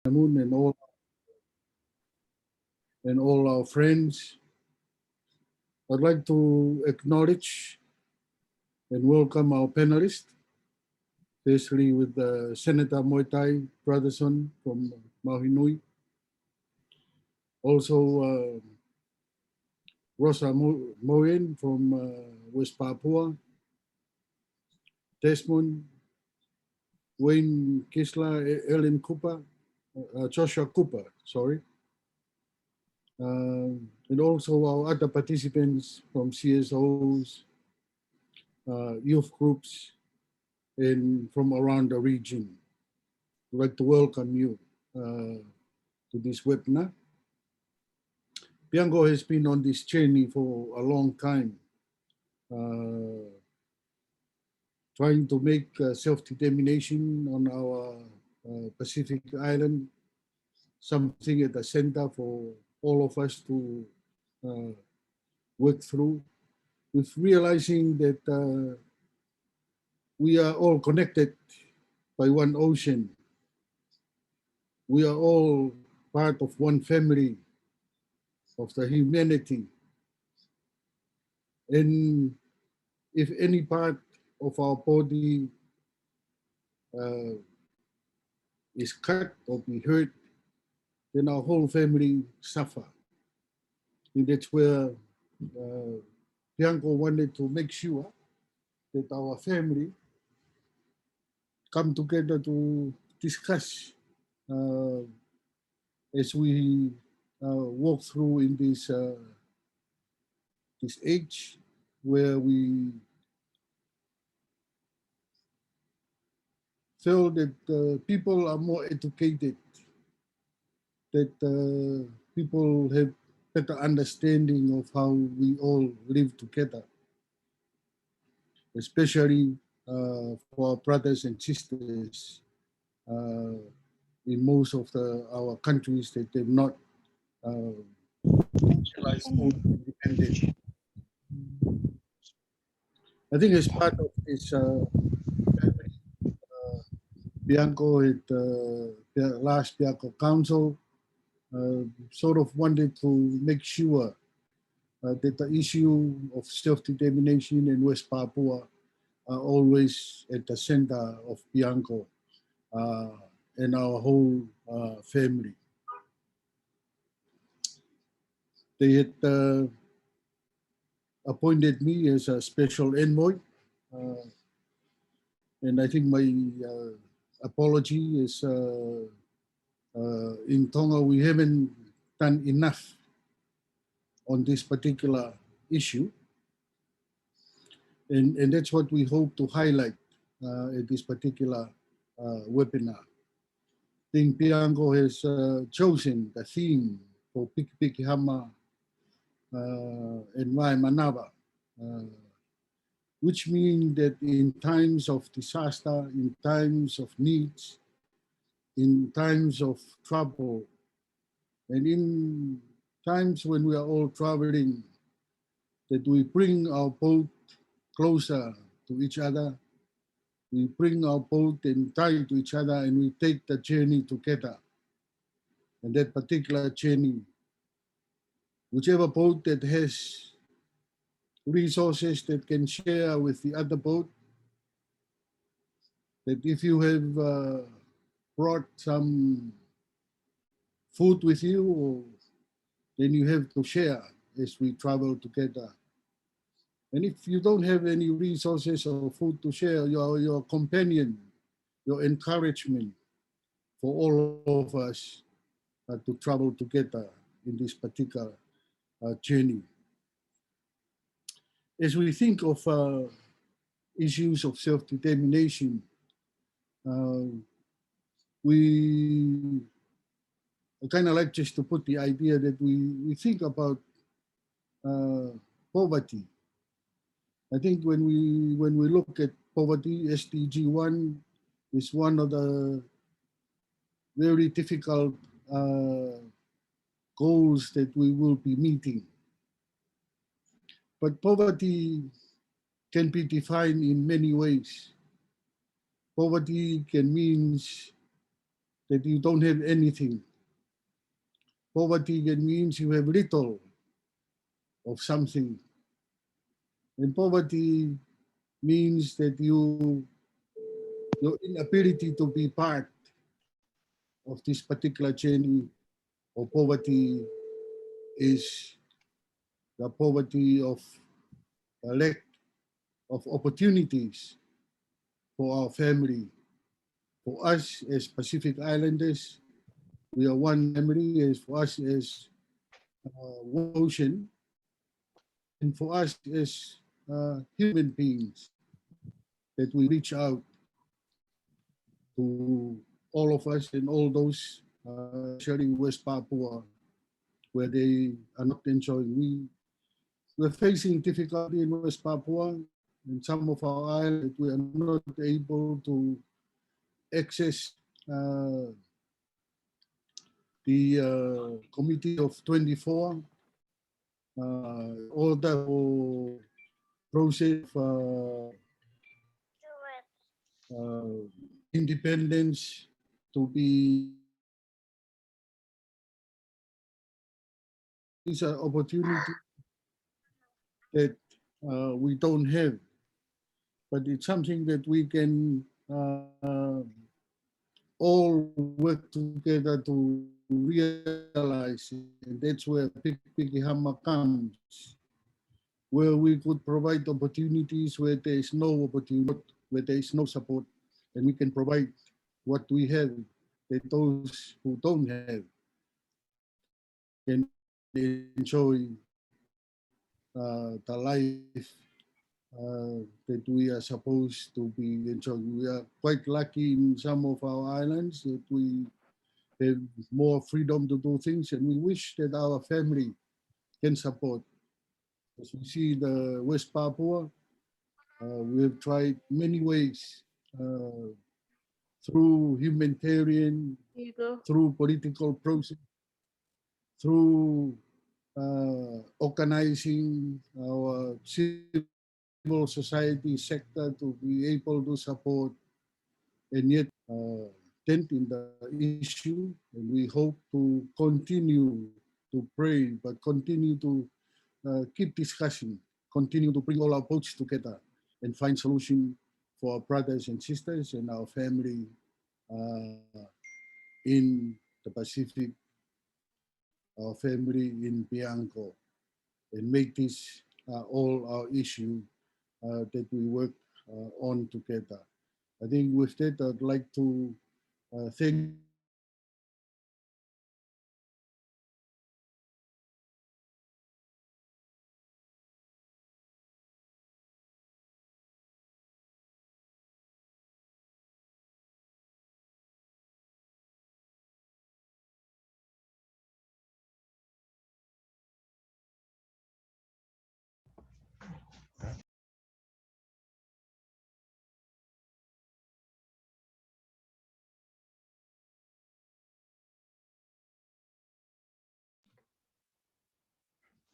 afternoon, and all our friends. I'd like to acknowledge and welcome our panelists, especially with Senator Moitai Brotherson from Mahinui, also Rosa Moen from West Papua, Desmond, Wayne Kisler, Ellen Cooper, Joshua Cooper, sorry, and also our other participants from CSOs, youth groups, and from around the region. I'd like to welcome you to this webinar. Bianco has been on this journey for a long time, trying to make self-determination on our Pacific island something at the center for all of us to work through, with realizing that we are all connected by one ocean. We are all part of one family of the humanity. And if any part of our body is cut or be hurt, then our whole family suffer. And that's where Bianco wanted to make sure that our family come together to discuss as we walk through in this age where we feel that people are more educated, that people have better understanding of how we all live together, especially for our brothers and sisters in most of our countries that have not realized full independence. I think as part of this Bianco at the last Bianco Council sort of wanted to make sure that the issue of self-determination in West Papua are always at the center of Bianco and our whole family. They had appointed me as a special envoy, and I think my apology is in Tonga we haven't done enough on this particular issue, and that's what we hope to highlight at this particular webinar. I think Bianco has chosen the theme for Pikipikihama Vaevae Manava, which means that in times of disaster, in times of needs, in times of trouble, and in times when we are all traveling, that we bring our boat closer to each other, we bring our boat and tie to each other, and we take the journey together. And that particular journey, whichever boat that has resources that can share with the other boat, that if you have brought some food with you, then you have to share as we travel together. And if you don't have any resources or food to share, your companion, your encouragement for all of us to travel together in this particular journey. As we think of issues of self-determination, I kind of like just to put the idea that we think about poverty. I think when we look at poverty, SDG 1 is one of the very difficult goals that we will be meeting. But poverty can be defined in many ways. Poverty can mean that you don't have anything. Poverty can means you have little of something. And poverty means that your inability to be part of this particular journey of poverty is the poverty of a lack of opportunities for our family. For us as Pacific Islanders, we are one family. As for us as one ocean, and for us as human beings, that we reach out to all of us and all those, especially West Papua, where they are not enjoying. We're facing difficulty in West Papua, in some of our islands, we are not able to access the Committee of 24 order for process of independence to be. These are opportunities that we don't have, but it's something that we can all work together to realize, and that's where Pikipikihama comes, where we could provide opportunities where there is no opportunity, where there is no support, and we can provide what we have that those who don't have can enjoy the life that we are supposed to be enjoying. We are quite lucky in some of our islands that we have more freedom to do things, and we wish that our family can support. As we see the West Papua, we have tried many ways through humanitarian, through political process, through organizing our civil society sector to be able to support, and yet tent in the issue, and we hope to continue to pray, but continue to keep discussing, continue to bring all our boats together and find solution for our brothers and sisters and our family in the Pacific, our family in Bianco, and make this all our issue that we work on together. I think with that, I'd like to thank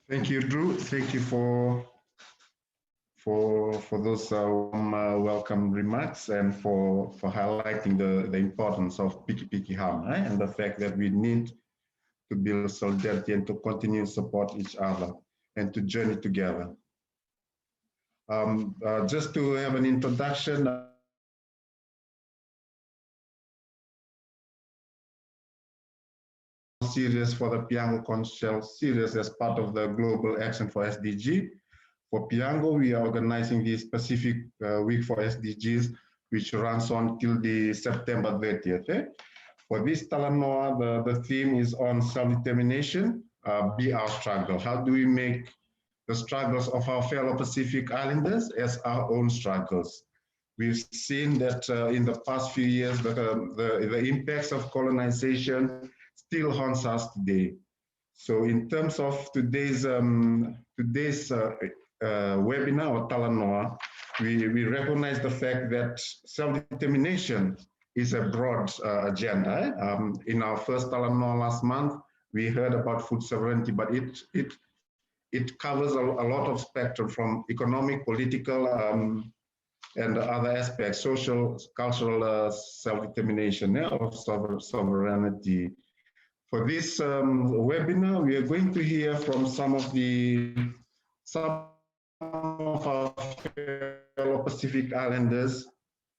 Thank you, Drew. Thank you for those welcome remarks and for highlighting the importance of Pikipikihama and the fact that we need to build solidarity and to continue to support each other and to journey together. Just to have an introduction, series for the Piango Council series as part of the Global Action for SDG. For Piango, we are organizing the Pacific Week for SDGs, which runs on till the September 30th. For this Talanoa, the theme is on self-determination, be our struggle. How do we make the struggles of our fellow Pacific Islanders as our own struggles? We've seen that in the past few years, the impacts of colonization still haunts us today. So in terms of today's webinar or Talanoa, we recognize the fact that self-determination is a broad agenda. In our first Talanoa last month, we heard about food sovereignty, but it covers a lot of spectrum from economic, political, and other aspects, social, cultural self-determination of sovereignty. For this webinar, we are going to hear from some of our fellow Pacific Islanders,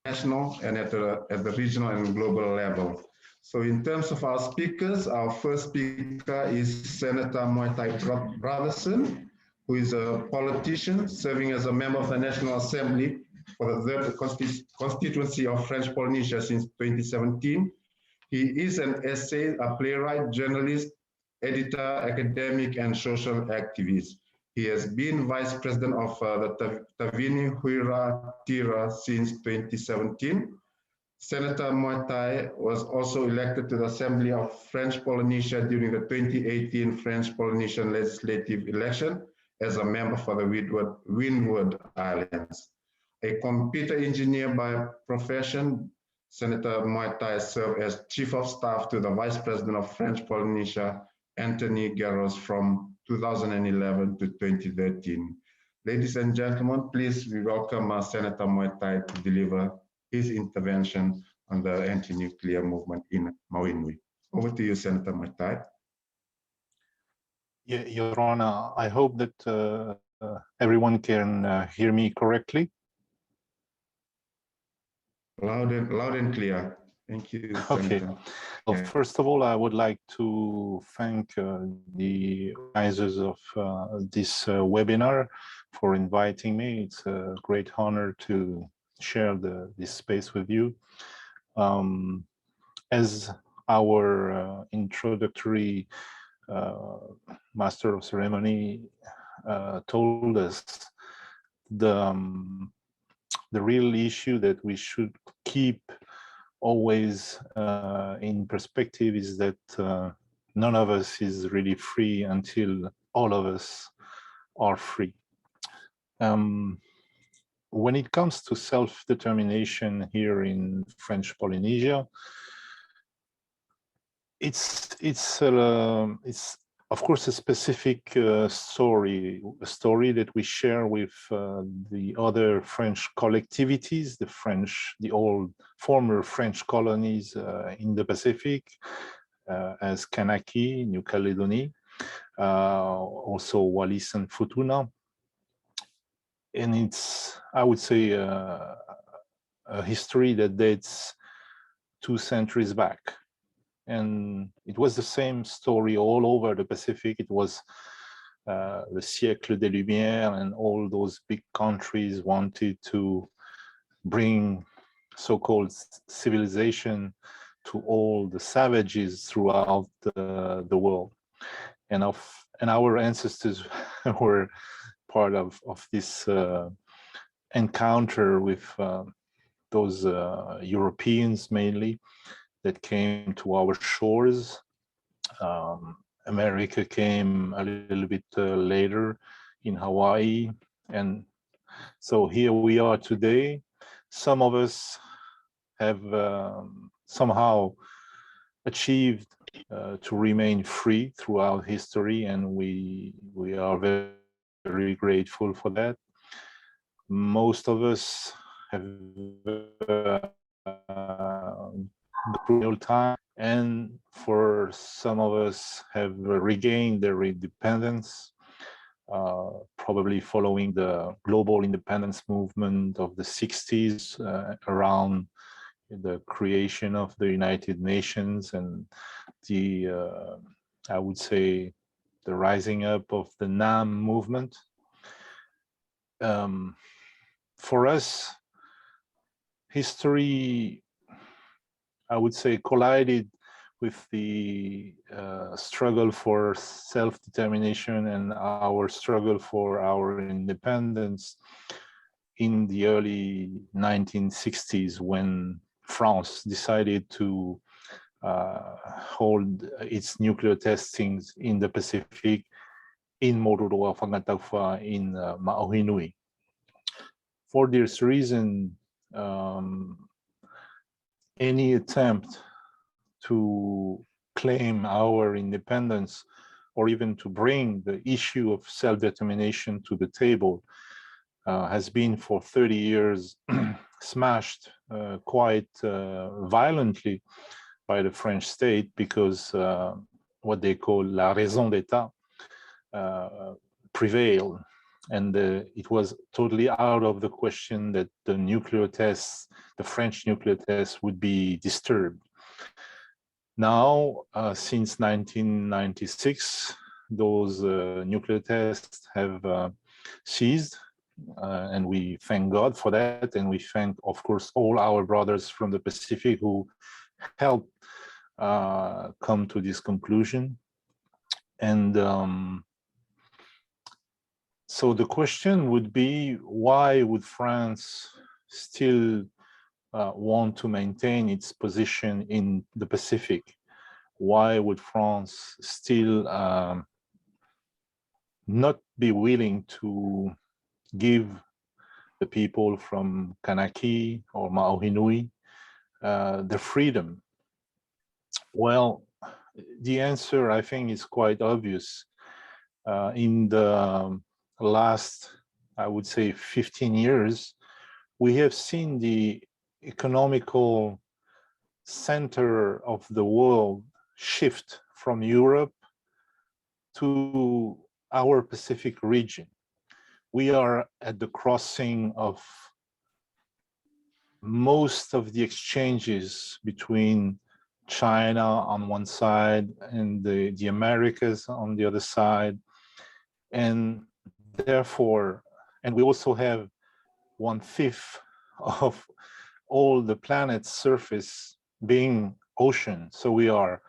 national and at the regional and global level. So in terms of our speakers, our first speaker is Senator Moitai Brotherson, who is a politician serving as a member of the National Assembly for the 3rd constituency of French Polynesia since 2017. He is an essay, a playwright, journalist, editor, academic, and social activist. He has been vice president of the Tavini Huira Tira since 2017. Senator Moitai was also elected to the Assembly of French Polynesia during the 2018 French Polynesian legislative election as a member for the Windward Islands. A computer engineer by profession, Senator Moitai served as Chief of Staff to the Vice President of French Polynesia, Anthony Garros, from 2011 to 2013. Ladies and gentlemen, please we welcome Senator Moitai to deliver his intervention on the anti-nuclear movement in Mawinui. Over to you, Senator Moitai. Yeah, Your Honor, I hope that everyone can hear me correctly. Loud and clear. Thank you, Senator. Okay. Well, first of all, I would like to thank the organizers of this webinar for inviting me. It's a great honor to share this space with you. As our introductory master of ceremony told us, the real issue that we should keep always in perspective is that none of us is really free until all of us are free. When it comes to self-determination here in French Polynesia, it's of course a specific story, a story that we share with the other French collectivities, the old former French colonies in the Pacific, as Kanaki, New Caledonia, also Wallis and Futuna. And it's, I would say, a history that dates 2 centuries back. And it was the same story all over the Pacific. It was the siècle des Lumières, and all those big countries wanted to bring so-called civilization to all the savages throughout the world. And our ancestors were part of this encounter with those Europeans mainly that came to our shores. America came a little bit later in Hawaii. And so here we are today. Some of us have somehow achieved to remain free throughout history, and we are very, very grateful for that. Most of us have real time, and for some of us have regained their independence, probably following the global independence movement of the 60s around the creation of the United Nations and the, I would say, the rising up of the NAM movement. For us, history, I would say, collided with the struggle for self-determination and our struggle for our independence in the early 1960s, when France decided to hold its nuclear testings in the Pacific, in Moruroa Whangatauwha, in Ma'ohinui. For this reason, any attempt to claim our independence or even to bring the issue of self-determination to the table has been for 30 years smashed quite violently by the French state, because what they call la raison d'etat prevailed. And it was totally out of the question that the nuclear tests, the French nuclear tests, would be disturbed. Now, since 1996, those nuclear tests have ceased, and we thank God for that. And we thank, of course, all our brothers from the Pacific who helped come to this conclusion. And so the question would be, why would France still want to maintain its position in the Pacific? Why would France still not be willing to give the people from Kanaki or Maohinui the freedom? Well, the answer, I think, is quite obvious. In the last, I would say, 15 years, we have seen the economical center of the world shift from Europe to our Pacific region. We are at the crossing of most of the exchanges between China on one side and the Americas on the other side. And therefore, and we also have 1/5 of all the planet's surface being ocean. So we are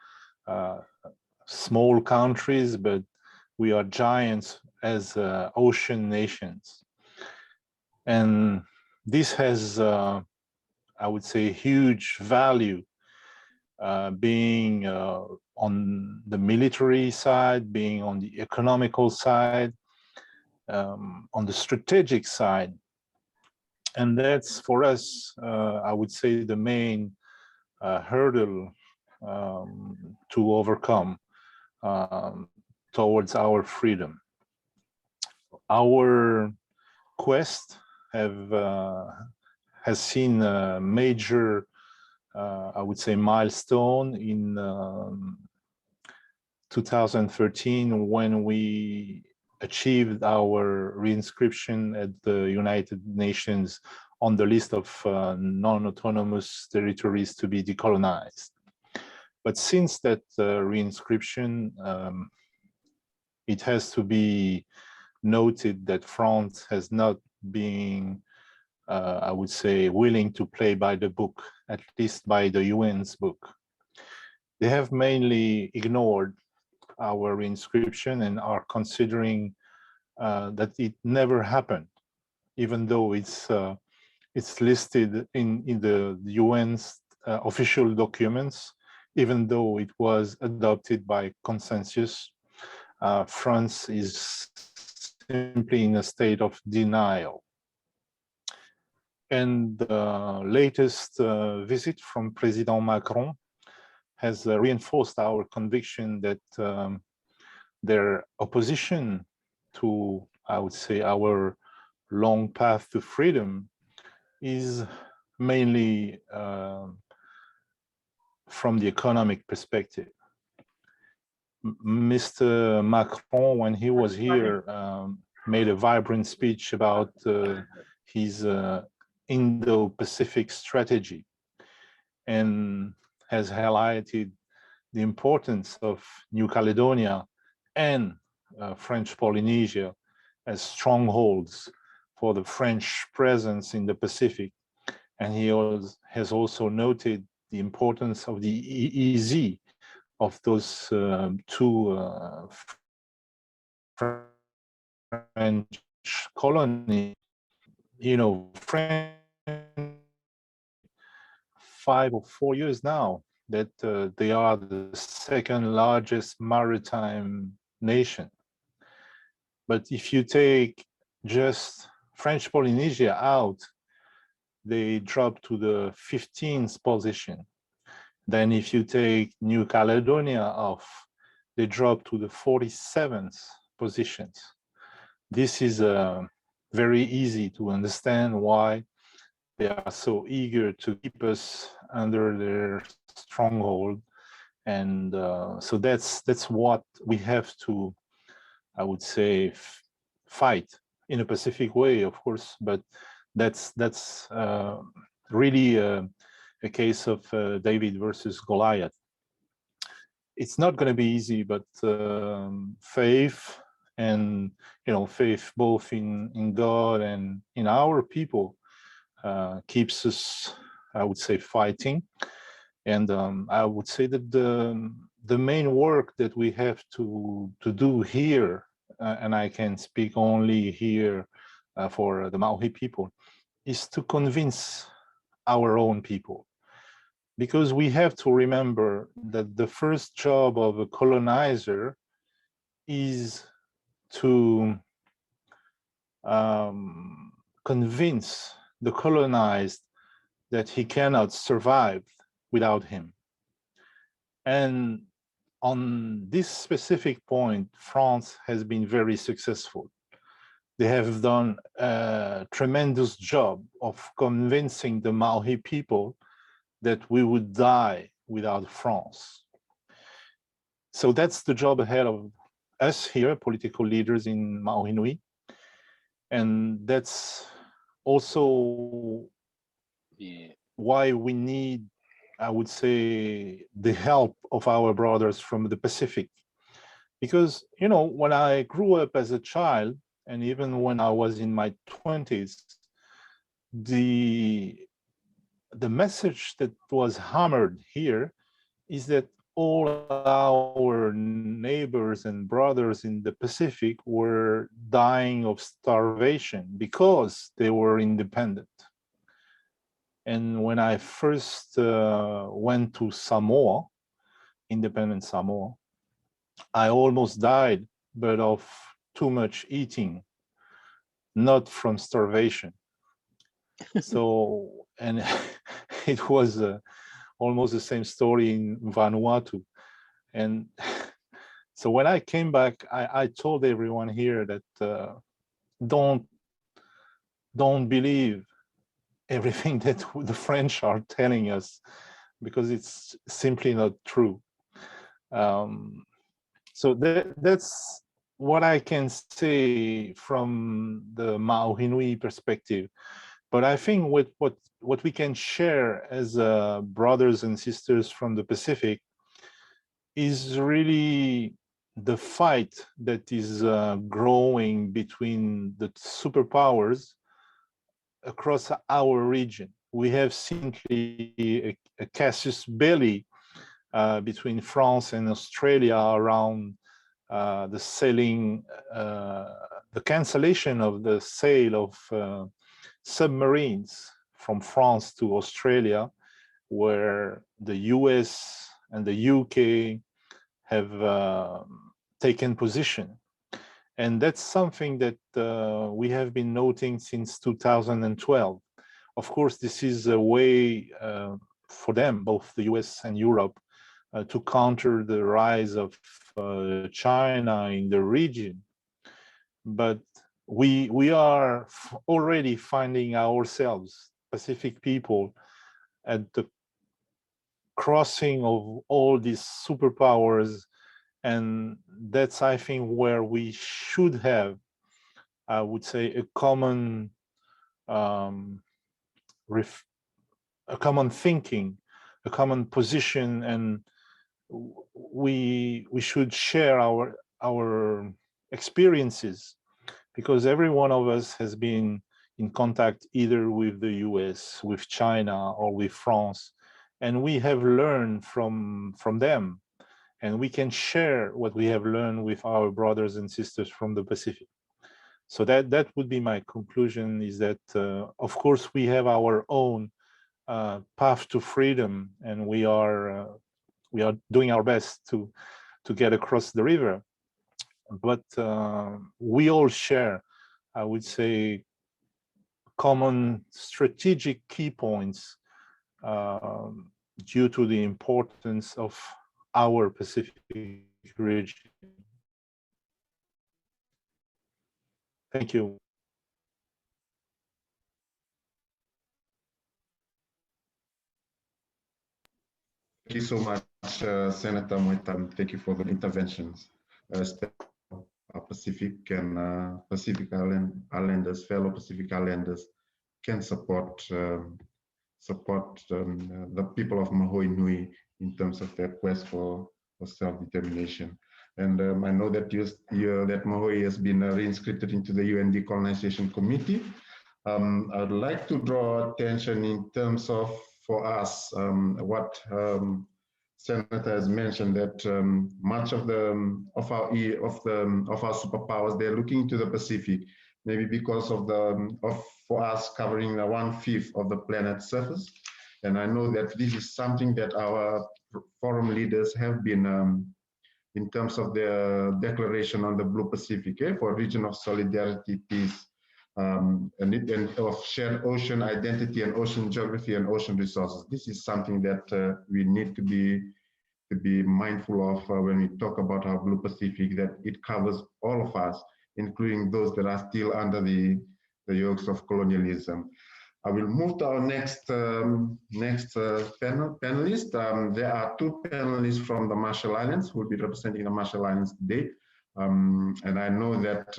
small countries, but we are giants as ocean nations. And this has, I would say, huge value, being on the military side, being on the economical side, on the strategic side. And that's, for us, I would say, the main hurdle to overcome towards our freedom. Our quest has seen a major, I would say, milestone in 2013, when we achieved our reinscription at the United Nations on the list of non-autonomous territories to be decolonized. But since that reinscription, it has to be noted that France has not been, I would say, willing to play by the book, at least by the UN's book. They have mainly ignored our reinscription and are considering that it never happened, even though it's listed in the UN's official documents, even though it was adopted by consensus. France is simply in a state of denial. And the latest visit from President Macron has reinforced our conviction that their opposition to, I would say, our long path to freedom is mainly from the economic perspective. Mr. Macron, when he was here, made a vibrant speech about his Indo-Pacific strategy, and has highlighted the importance of New Caledonia and French Polynesia as strongholds for the French presence in the Pacific. And he has also noted the importance of the EEZ, of those two French colonies. You know, France, 5 or 4 years now, that they are the second largest maritime nation. But if you take just French Polynesia out, they drop to the 15th position. Then if you take New Caledonia off, they drop to the 47th positions. This is a very easy to understand why they are so eager to keep us under their stronghold. And so that's what we have to, I would say, fight in a pacific way, of course, but that's really a case of David versus Goliath. It's not going to be easy, but faith and, faith both in God and in our people keeps us, I would say, fighting. And I would say that the main work that we have to do here, and I can speak only here for the Maori people, is to convince our own people. Because we have to remember that the first job of a colonizer is to convince the colonized that he cannot survive without him. And on this specific point, France has been very successful. They have done a tremendous job of convincing the Maori people that we would die without France. So that's the job ahead of us here, political leaders in Maui Nui. And that's also why we need, I would say, the help of our brothers from the Pacific. Because, when I grew up as a child, and even when I was in my 20s, the message that was hammered here is that all our neighbors and brothers in the Pacific were dying of starvation because they were independent. And when I first went to Samoa, independent Samoa, I almost died, but of too much eating, not from starvation. So, and it was almost the same story in Vanuatu. And so when I came back, I told everyone here that don't believe everything that the French are telling us, because it's simply not true. So that's what I can say from the Maui Nui perspective. But I think what we can share as brothers and sisters from the Pacific is really the fight that is growing between the superpowers across our region. We have simply a casus belli between France and Australia around the selling, the cancellation of the sale of submarines from France to Australia, where the US and the UK have taken position. And that's something that we have been noting since 2012. Of course, this is a way for them, both the US and Europe, to counter the rise of China in the region. But we are already finding ourselves, Pacific people, at the crossing of all these superpowers. And that's, I think, where we should have, I would say, a common thinking, a common position, and we should share our experiences, because every one of us has been in contact either with the US, with China, or with France, and we have learned from them, and we can share what we have learned with our brothers and sisters from the Pacific. So that would be my conclusion, is that of course we have our own path to freedom, and we are doing our best to get across the river. But we all share, I would say, common strategic key points due to the importance of our Pacific region. Thank you. you so much, Senator Moitam. Thank you for the interventions. Pacific and Pacific Islanders, fellow Pacific Islanders, can support the people of Mahoi Nui in terms of their quest for self-determination. And I know that that Mahoi has been reinscripted into the UN Decolonization Committee. I would like to draw attention in terms of, for us, what Senator has mentioned, that much of our superpowers, they're looking to the Pacific, maybe because of for us covering 1/5 of the planet's surface. And I know that this is something that our forum leaders have been, in terms of their declaration on the Blue Pacific, for region of solidarity, peace, and of shared ocean identity and ocean geography and ocean resources. This is something that we need to be mindful of when we talk about our Blue Pacific, that it covers all of us, including those that are still under the yokes of colonialism. I will move to our next panelist. There are two panelists from the Marshall Islands who will be representing the Marshall Islands today. And I know that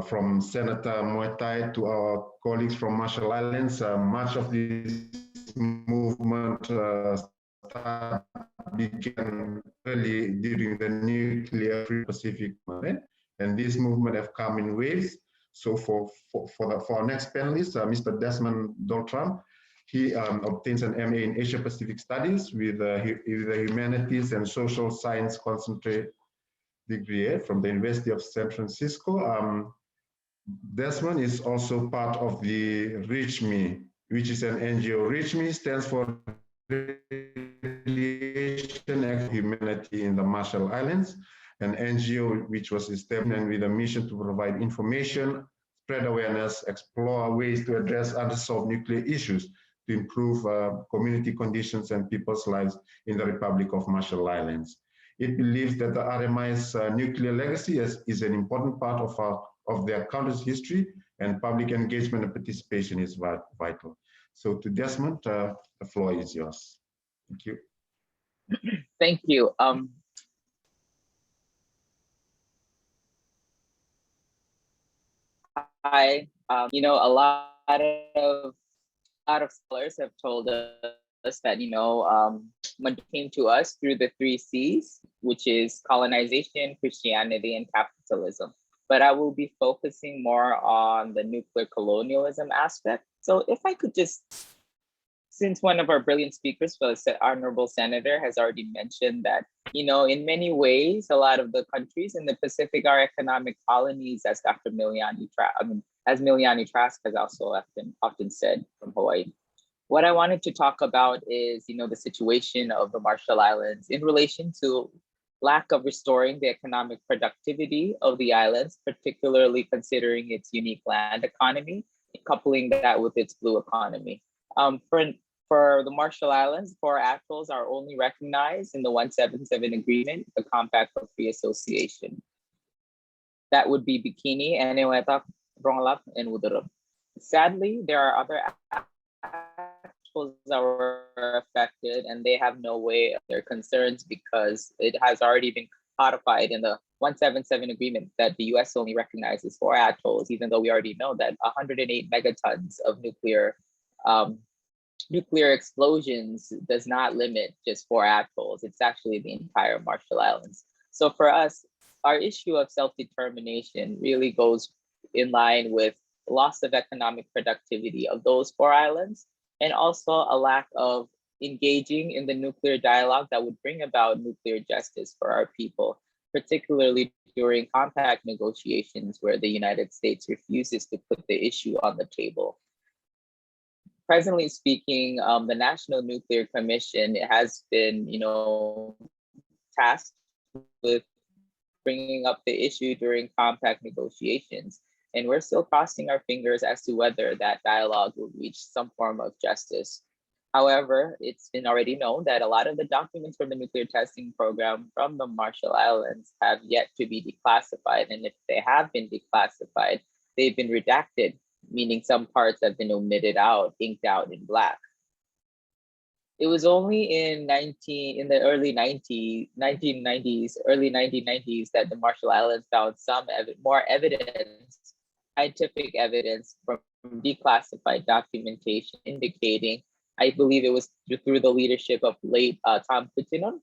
from Senator Moitai to our colleagues from Marshall Islands, much of this movement began early during the nuclear free Pacific movement, and this movement have come in waves. So for our next panelist, Mr. Desmond Doltram, he obtains an MA in Asia Pacific Studies with the Humanities and Social Science concentrate degree from the University of San Francisco. Desmond is also part of the REACH-ME, which is an NGO. REACH-ME stands for Radiation and Humanity in the Marshall Islands, an NGO which was established with a mission to provide information, spread awareness, explore ways to address unresolved nuclear issues to improve community conditions and people's lives in the Republic of Marshall Islands. It believes that the RMI's nuclear legacy is an important part of their country's history, and public engagement and participation is vital. So to Desmond, the floor is yours. Thank you. Thank you. You know, a lot of scholars have told us that, you know, when it came to us through the 3 C's, which is colonization, Christianity, and capitalism. But I will be focusing more on the nuclear colonialism aspect. So if I could just, since one of our brilliant speakers, the Honorable Senator, has already mentioned that, you know, in many ways, a lot of the countries in the Pacific are economic colonies, as Dr. as Miliani Trask has also often said from Hawaii. What I wanted to talk about is, you know, the situation of the Marshall Islands in relation to lack of restoring the economic productivity of the islands, particularly considering its unique land economy, coupling that with its blue economy. For the Marshall Islands, 4 atolls are only recognized in the 177 agreement, the Compact for Free Association. That would be Bikini, Eniwetak, Rongelap, and Udaram. Sadly, there are other atolls that were affected, and they have no way of their concerns because it has already been codified in the 177 agreement that the US only recognizes 4 atolls, even though we already know that 108 megatons of nuclear explosions does not limit just 4 atolls. It's actually the entire Marshall Islands. So for us, our issue of self-determination really goes in line with loss of economic productivity of those 4 islands, and also a lack of engaging in the nuclear dialogue that would bring about nuclear justice for our people, particularly during compact negotiations where the United States refuses to put the issue on the table. Presently speaking, the National Nuclear Commission has been, you know, tasked with bringing up the issue during compact negotiations. And we're still crossing our fingers as to whether that dialogue will reach some form of justice. However, it's been already known that a lot of the documents from the nuclear testing program from the Marshall Islands have yet to be declassified. And if they have been declassified, they've been redacted, meaning some parts have been omitted out, inked out in black. It was only in the early 1990s, that the Marshall Islands found some more evidence, scientific evidence from declassified documentation indicating, I believe it was through the leadership of late Tom Fittinon.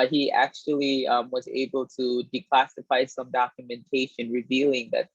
He actually was able to declassify some documentation revealing that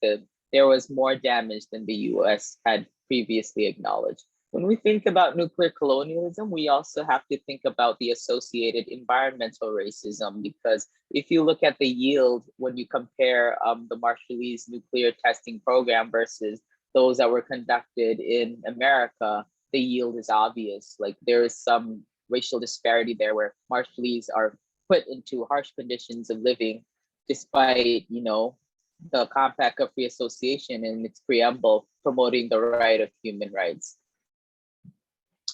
there was more damage than the US had previously acknowledged. When we think about nuclear colonialism, we also have to think about the associated environmental racism, because if you look at the yield, when you compare the Marshallese nuclear testing program versus those that were conducted in America, the yield is obvious. Like, there is some racial disparity there where Marshallese are put into harsh conditions of living despite, the Compact of Free Association and its preamble promoting the right of human rights.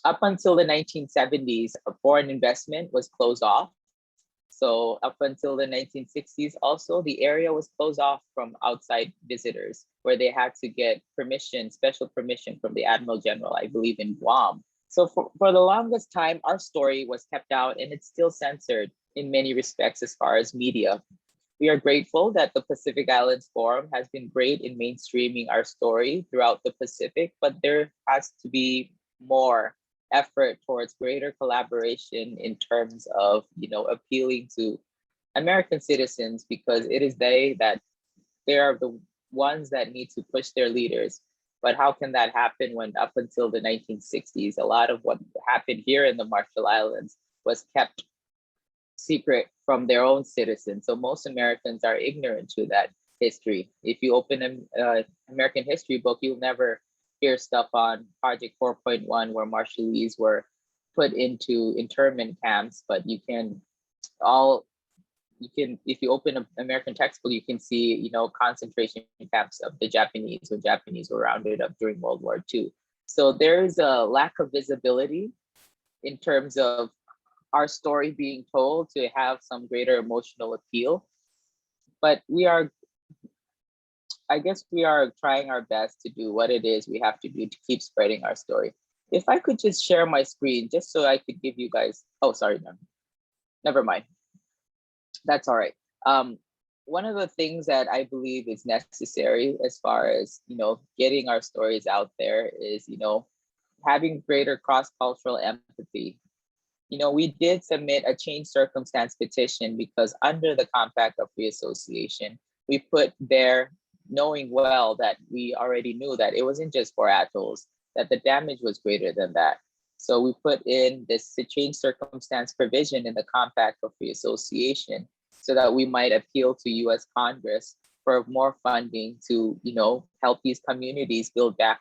Up until the 1970s, foreign investment was closed off. So up until the 1960s, also, the area was closed off from outside visitors, where they had to get permission, special permission from the Admiral General, I believe, in Guam. So for the longest time, our story was kept out, and it's still censored in many respects as far as media. We are grateful that the Pacific Islands Forum has been great in mainstreaming our story throughout the Pacific, but there has to be more effort towards greater collaboration in terms of, appealing to American citizens, because it is they are the ones that need to push their leaders. But how can that happen when up until the 1960s, a lot of what happened here in the Marshall Islands was kept secret from their own citizens? So most Americans are ignorant to that history. If you open an American history book, you'll never hear stuff on Project 4.1 where Marshallese were put into internment camps, but if you open an American textbook, you can see, concentration camps of the Japanese when Japanese were rounded up during World War II. So there's a lack of visibility in terms of our story being told to have some greater emotional appeal. But I guess we are trying our best to do what it is we have to do to keep spreading our story. If I could just share my screen just so I could give you guys, oh, sorry, no, never mind. That's all right. One of the things that I believe is necessary as far as, getting our stories out there is, having greater cross-cultural empathy. We did submit a change circumstance petition because under the Compact of Free Association, we put there, knowing well that we already knew that it wasn't just for atolls, that the damage was greater than that. So we put in this change circumstance provision in the Compact of Free Association so that we might appeal to US Congress for more funding to, help these communities build back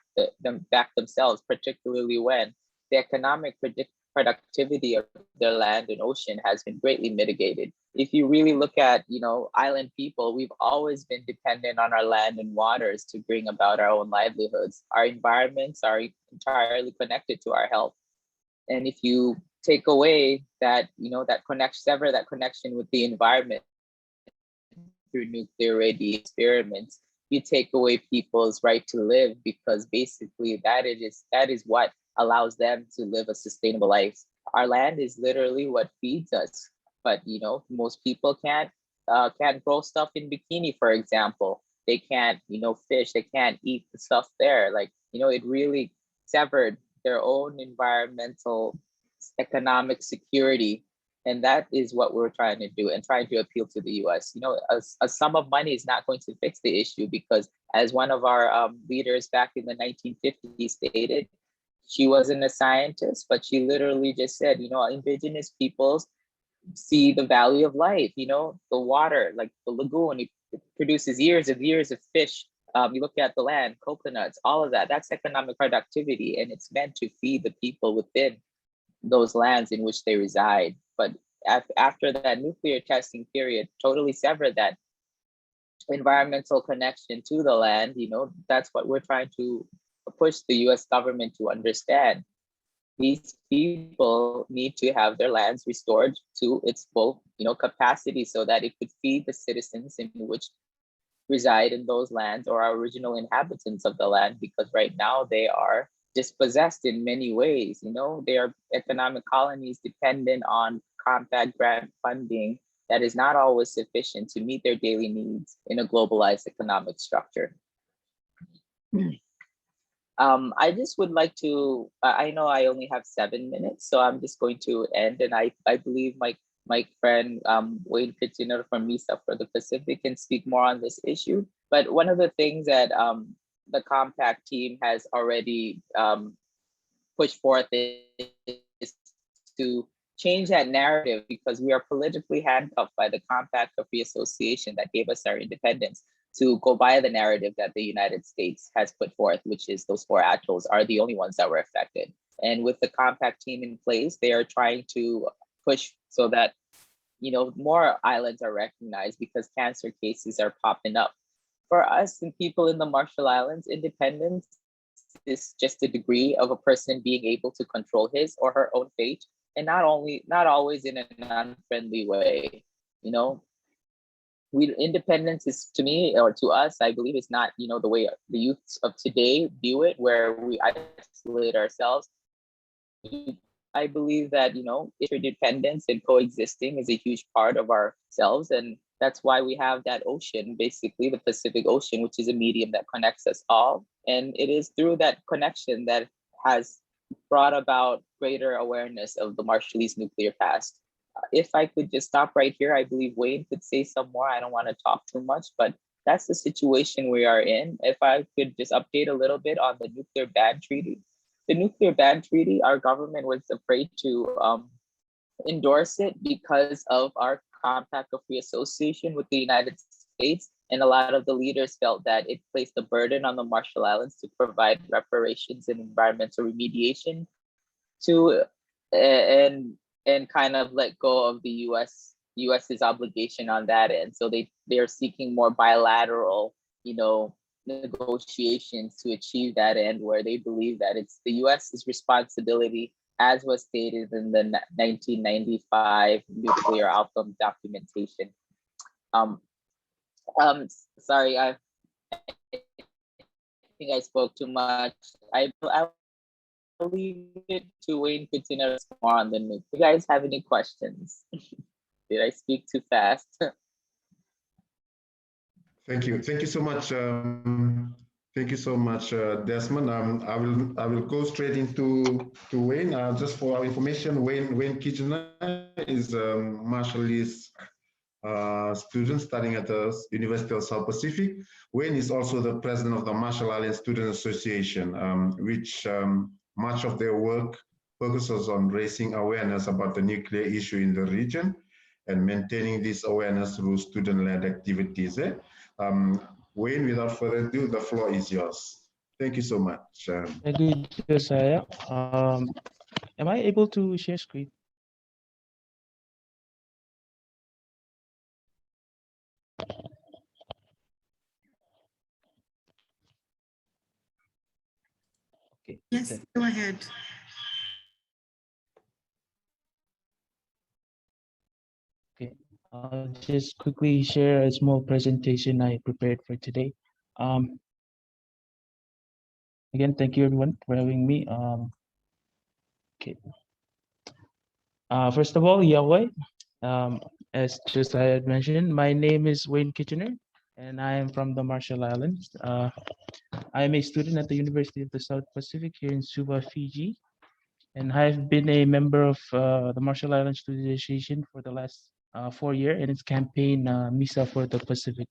themselves, particularly when the economic productivity of their land and ocean has been greatly mitigated. If you really look at, island people, we've always been dependent on our land and waters to bring about our own livelihoods. Our environments are entirely connected to our health. And if you take away that, sever that connection with the environment through nuclear radiation experiments, you take away people's right to live, because basically that is what allows them to live a sustainable life. Our land is literally what feeds us, but most people can't grow stuff in Bikini, for example. They can't fish. They can't eat the stuff there. Like, it really severed their own environmental, economic security. And that is what we're trying to do and trying to appeal to the US. A sum of money is not going to fix the issue, because as one of our leaders back in the 1950s stated, she wasn't a scientist, but she literally just said, indigenous peoples see the value of life, the water, like the lagoon, it produces years and years of fish. You look at the land, coconuts, all of that, that's economic productivity, and it's meant to feed the people within those lands in which they reside. But after that nuclear testing period totally severed that environmental connection to the land, that's what we're trying to push the US government to understand. These people need to have their lands restored to its full, capacity, so that it could feed the citizens in which reside in those lands, or our original inhabitants of the land, because right now they are dispossessed in many ways. You know, they are economic colonies dependent on compact grant funding that is not always sufficient to meet their daily needs in a globalized economic structure. I just would like to, I know I only have 7 minutes, so I'm just going to end. And I believe my friend Wayne Kitchener from MISA for the Pacific can speak more on this issue. But one of the things that the Compact team has already pushed forth is to change that narrative, because we are politically handcuffed by the Compact of Free Association that gave us our independence, to go by the narrative that the United States has put forth, which is those 4 atolls are the only ones that were affected. And with the Compact team in place, they are trying to push so that, you know, more islands are recognized, because cancer cases are popping up. For us and people in the Marshall Islands, independence is just a degree of a person being able to control his or her own fate, and not always in an unfriendly way. You know, independence is, to me or to us, I believe, is not, you know, the way the youths of today view it, where we isolate ourselves. I believe that, you know, interdependence and coexisting is a huge part of ourselves, and that's why we have that ocean, basically the Pacific Ocean, which is a medium that connects us all. And it is through that connection that has brought about greater awareness of the Marshallese nuclear past. If I could just stop right here, I believe Wayne could say some more. I don't want to talk too much, but that's the situation we are in. If I could just update a little bit on the nuclear ban treaty. The nuclear ban treaty, our government was afraid to endorse it because of our Compact of Free Association with the United States. And a lot of the leaders felt that it placed a burden on the Marshall Islands to provide reparations and environmental remediation to and kind of let go of the US's obligation on that end. So they're seeking more bilateral, you know, negotiations to achieve that end, where they believe that it's the US's responsibility, as was stated in the 1995 nuclear outcome documentation. Sorry, I think I spoke too much. I'll leave it to Wayne to continue more on the nuke. You guys have any questions? Did I speak too fast? Thank you. Thank you so much. Thank you so much, Desmond. I will go straight into Wayne. Just for our information, Wayne Kitchener is Marshallese student studying at the University of South Pacific. Wayne is also the president of the Marshall Islands Student Association, which much of their work focuses on raising awareness about the nuclear issue in the region and maintaining this awareness through student-led activities. Wayne, without further ado, the floor is yours. Thank you so much. Thank you, Josiah. Am I able to share screen? Okay. Yes, go ahead. Okay. I'll just quickly share a small presentation I prepared for today. Again, thank you everyone for having me. Okay. First of all, Yahweh. As Josiah had mentioned, my name is Wayne Kitchener, and I am from the Marshall Islands. I am a student at the University of the South Pacific here in Suva, Fiji, and I've been a member of the Marshall Islands Student Association for the last 4 years, and its campaign MISA for the Pacific.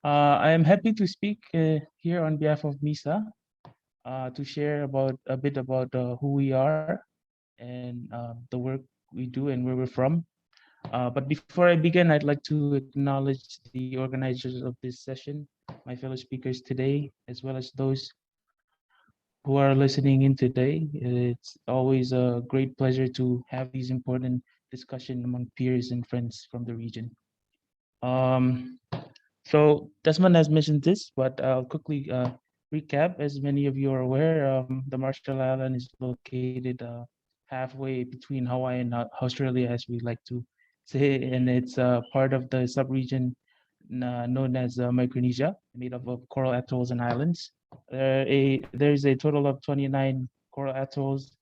I am happy to speak here on behalf of MISA to share a bit about who we are and the work we do and where we're from. But before I begin, I'd like to acknowledge the organizers of this session, my fellow speakers today, as well as those who are listening in today. It's always a great pleasure to have these important discussion among peers and friends from the region. So Desmond has mentioned this, but I'll quickly recap. As many of you are aware, the Marshall Island is located halfway between Hawaii and Australia, as we like to say, and it's part of the subregion known as Micronesia, made up of coral atolls and islands. There's a total of 29 coral atolls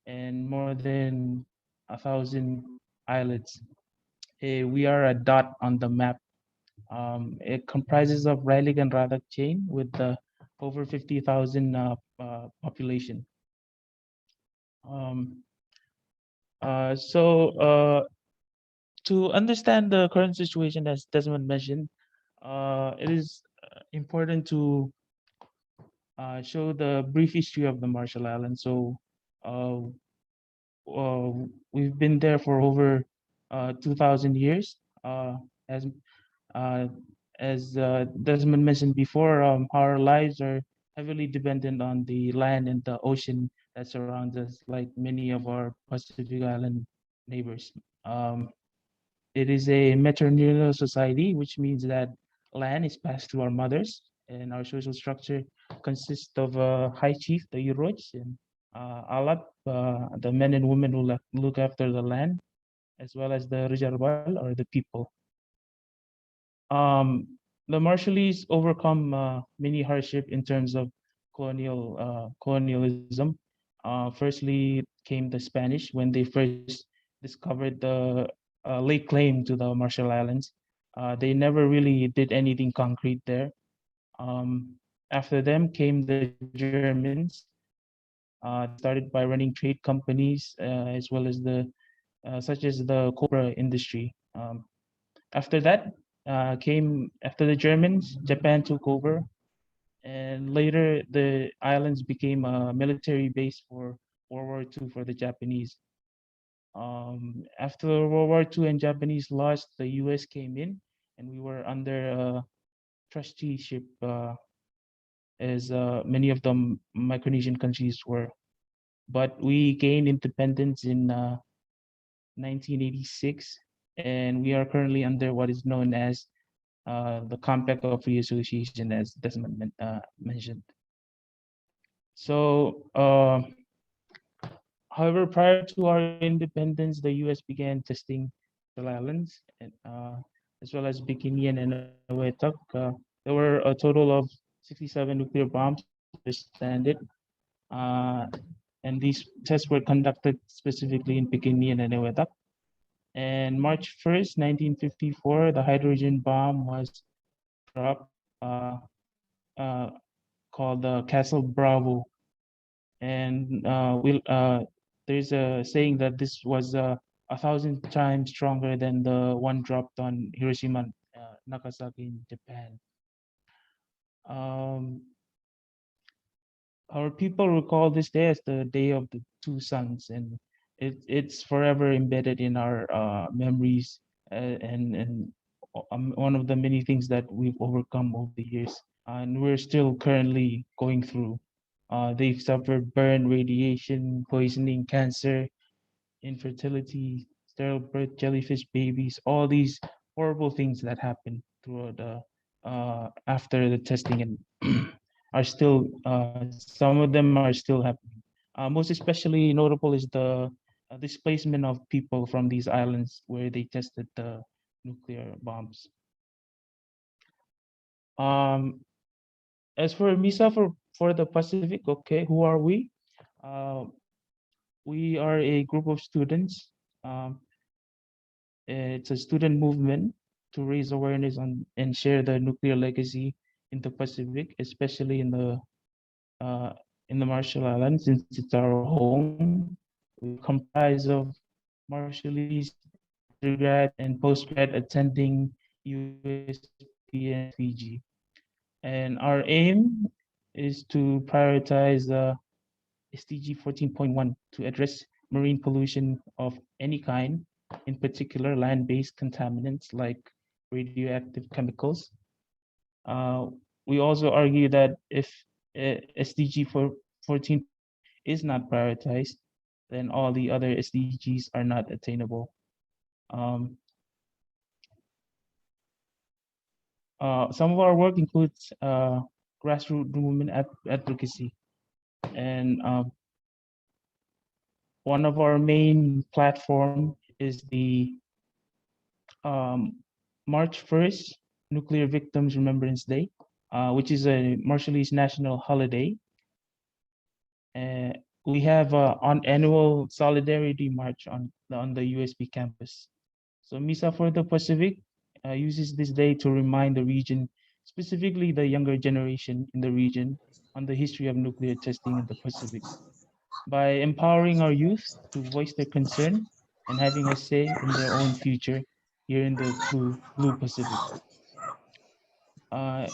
and more than 1,000 islets. We are a dot on the map. It comprises of Rayleigh and Radak chain with over 50,000 population. Um, so to understand the current situation, as Desmond mentioned, it is important to show the brief history of the Marshall Islands. So uh, we've been there for over 2,000 years. As uh, Desmond mentioned before, our lives are heavily dependent on the land and the ocean that surrounds us, like many of our Pacific Island neighbors. Um, it is a matrilineal society, which means that land is passed through our mothers, and our social structure consists of a high chief, the Yuroch, and Alat, the men and women who look after the land, as well as the Rijarbal, or the people. Um, the Marshallese overcome many hardship in terms of colonialism. Firstly, came the Spanish when they first discovered the lake claim to the Marshall Islands. They never really did anything concrete there. After them came the Germans. They started by running trade companies as well as such as the copra industry. After that after the Germans, Japan took over, and later the islands became a military base for World War II for the Japanese. After World War II and Japanese lost, the U.S. came in, and we were under trusteeship, as many of the Micronesian countries were. But we gained independence in 1986, and we are currently under what is known as the Compact of Free Association, as Desmond mentioned. So, however, prior to our independence, the U.S. began testing the islands, and, as well as Bikini and Eniwetok. There were a total of 67 nuclear bombs, as I understand it. And these tests were conducted specifically in Bikini and Eniwetok. And March 1st, 1954, the hydrogen bomb was dropped, uh, called the Castle Bravo. And there's a saying that this was 1,000 times stronger than the one dropped on Hiroshima and Nagasaki in Japan. Um, our people recall this day as the Day of the Two Suns, and it's forever embedded in our memories, and one of the many things that we've overcome over the years, and we're still currently going through. They've suffered burn, radiation, poisoning, cancer, infertility, sterile birth, jellyfish babies, all these horrible things that happen throughout after the testing, and are still some of them are still happening. Most especially notable is the displacement of people from these islands where they tested the nuclear bombs. As for MISA for the Pacific, okay, who are we? Uh, we are a group of students. It's a student movement to raise awareness on and share the nuclear legacy in the Pacific, especially in the Marshall Islands, since it's our home. We comprise of Marshallese undergrad and postgrad attending USP and Fiji. And our aim is to prioritize SDG 14.1 to address marine pollution of any kind, in particular land-based contaminants like radioactive chemicals. We also argue that if SDG 14 is not prioritized, then all the other SDGs are not attainable. Some of our work includes grassroots movement advocacy, and one of our main platform is the March 1st Nuclear Victims Remembrance Day. which is a Marshallese national holiday. We have an annual solidarity march on the USB campus. So MISA for the Pacific uses this day to remind the region, specifically the younger generation in the region, on the history of nuclear testing in the Pacific. By empowering our youth to voice their concern and having a say in their own future here in the Blue Pacific. Uh,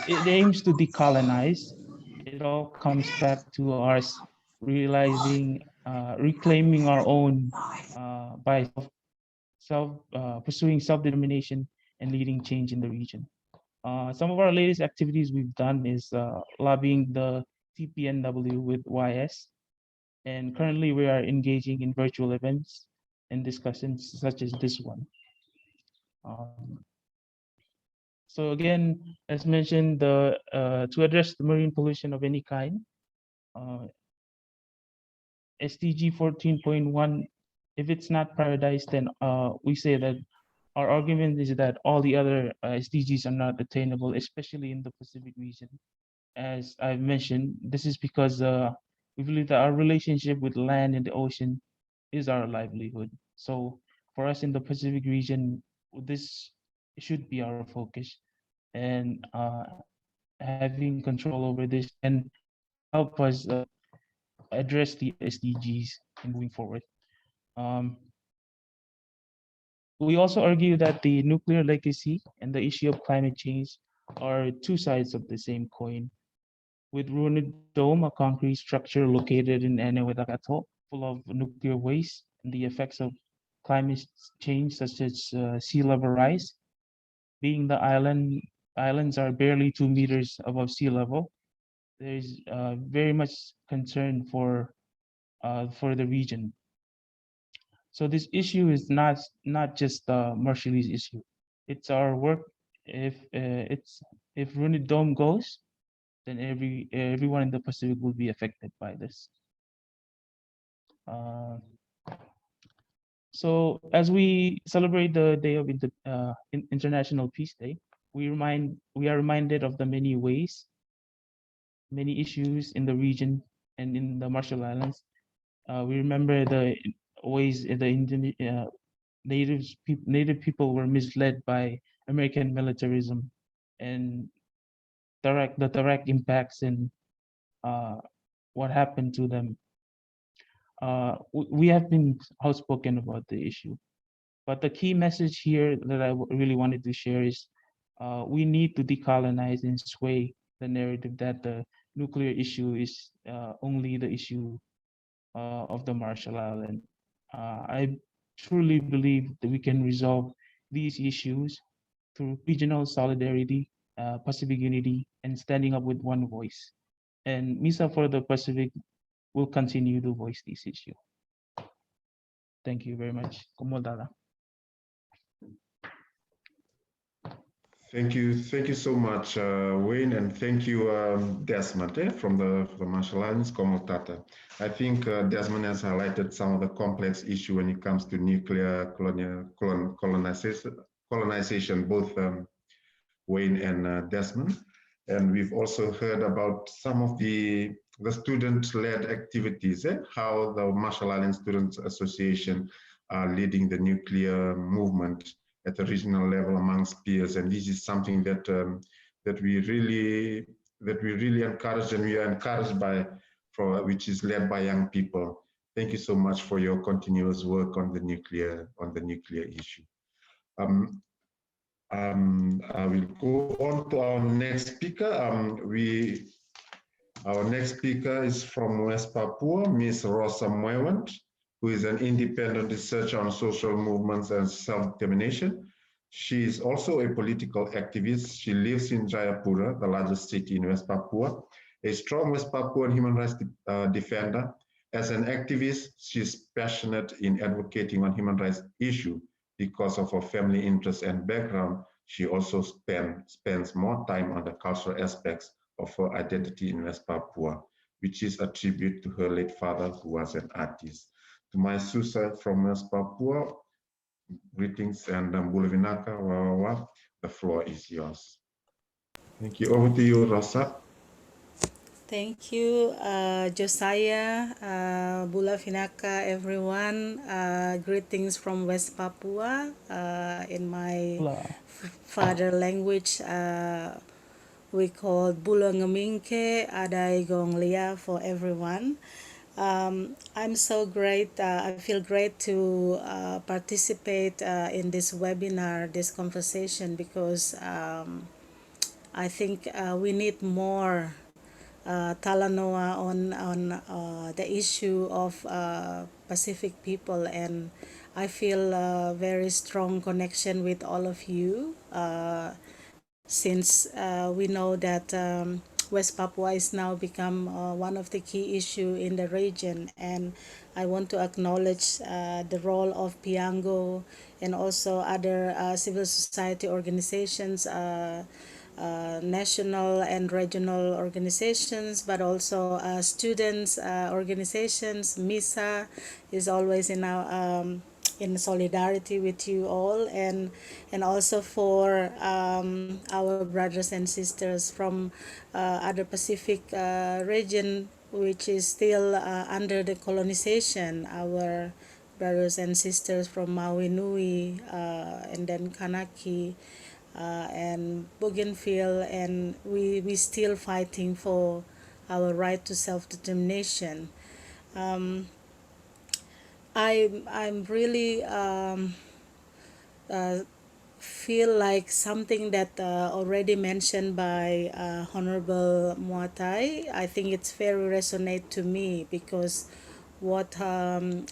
it aims to decolonize. It all comes back to us realizing, reclaiming our own by pursuing self-determination and leading change in the region. Some of our latest activities we've done is lobbying the TPNW with YS, and currently we are engaging in virtual events and discussions such as this one. So again, as mentioned, to address the marine pollution of any kind, SDG 14.1, if it's not prioritized, then we say that our argument is that all the other SDGs are not attainable, especially in the Pacific region. As I've mentioned, this is because we believe that our relationship with land and the ocean is our livelihood. So for us in the Pacific region, this should be our focus, and having control over this can help us address the SDGs and moving forward. We also argue that the nuclear legacy and the issue of climate change are two sides of the same coin. With Ruined Dome, a concrete structure located in Enewetak Atoll, full of nuclear waste and the effects of climate change, such as sea level rise, being the islands are barely 2 meters above sea level, there is very much concern for the region. So this issue is not just the Marshallese issue. It's our work. If Ruined Dome goes, then everyone in the Pacific will be affected by this. So as we celebrate the day of International Peace Day, we are reminded of the many ways, many issues in the region and in the Marshall Islands. We remember the ways the native people were misled by American militarism and the direct impacts and what happened to them. We have been outspoken about the issue, but the key message here that I really wanted to share is we need to decolonize and sway the narrative that the nuclear issue is only the issue of the Marshall Islands. I truly believe that we can resolve these issues through regional solidarity, Pacific unity, and standing up with one voice. And MISA for the Pacific will continue to voice this issue. Thank you very much. Komodala. Thank you so much, Wayne, and thank you, Desmond, from the Marshall Islands, Komotata. I think Desmond has highlighted some of the complex issue when it comes to nuclear colonization, both Wayne and Desmond. And we've also heard about some of the student-led activities, how the Marshall Islands Students Association are leading the nuclear movement at the regional level amongst peers, and this is something that that we really encourage, and we are encouraged by, which is led by young people. Thank you so much for your continuous work on the nuclear issue. I will go on to our next speaker. Our next speaker is from West Papua, Ms. Rosa Mwewant, who is an independent researcher on social movements and self-determination. She is also a political activist. She lives in Jayapura, the largest city in West Papua, a strong West Papuan human rights defender. As an activist, she is passionate in advocating on human rights issues. Because of her family interests and background, she also spends more time on the cultural aspects of her identity in West Papua, which is a tribute to her late father, who was an artist. To my Susa from West Papua, greetings and Bulavinaka, the floor is yours. Thank you. Over to you, Rosa. Thank you, Josiah, Bula Vinaka, everyone. Greetings from West Papua. In my Hola. father language, we call Bula Ngemingke, Adai Gong Lia for everyone. I'm so great. I feel great to participate in this webinar, this conversation, because I think we need more Talanoa on the issue of Pacific people, and I feel a very strong connection with all of you since we know that West Papua is now become one of the key issue in the region, and I want to acknowledge the role of Piango and also other civil society organizations, national and regional organizations, but also students organizations. MISA is always in solidarity with you all, and also for our brothers and sisters from other Pacific region, which is still under the colonization. Our brothers and sisters from Maui Nui, and then Kanaki, and Bougainville, and we still fighting for our right to self-determination. Um, I'm really feel like something that already mentioned by Honorable Muatai. I think it's very resonate to me because what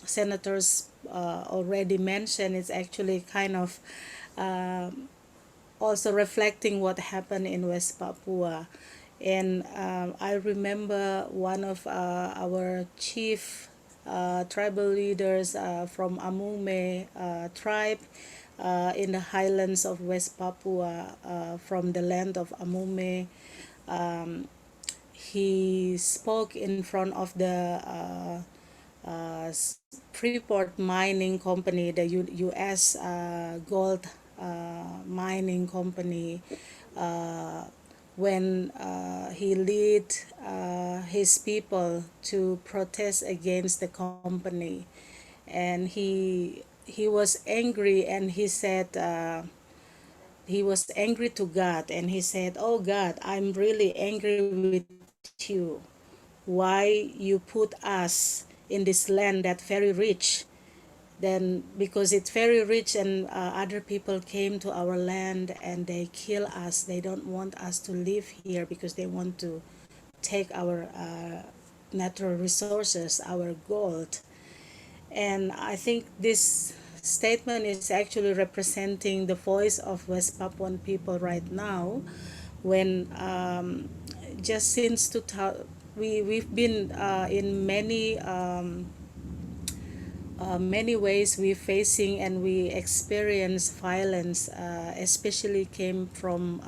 senators already mentioned is actually kind of also reflecting what happened in West Papua. And I remember one of our chief tribal leaders from Amume tribe in the highlands of West Papua, from the land of Amume. He spoke in front of the Freeport Mining Company, the U.S. Gold mining company, when he led his people to protest against the company, and he was angry, and he said he was angry to God, and he said, "Oh God, I'm really angry with you. Why you put us in this land that very rich? Then because it's very rich, and other people came to our land and they kill us. They don't want us to live here because they want to take our natural resources, our gold." And I think this statement is actually representing the voice of West Papuan people right now, when just since 2000, we've been in many ways we facing, and we experience violence, especially came from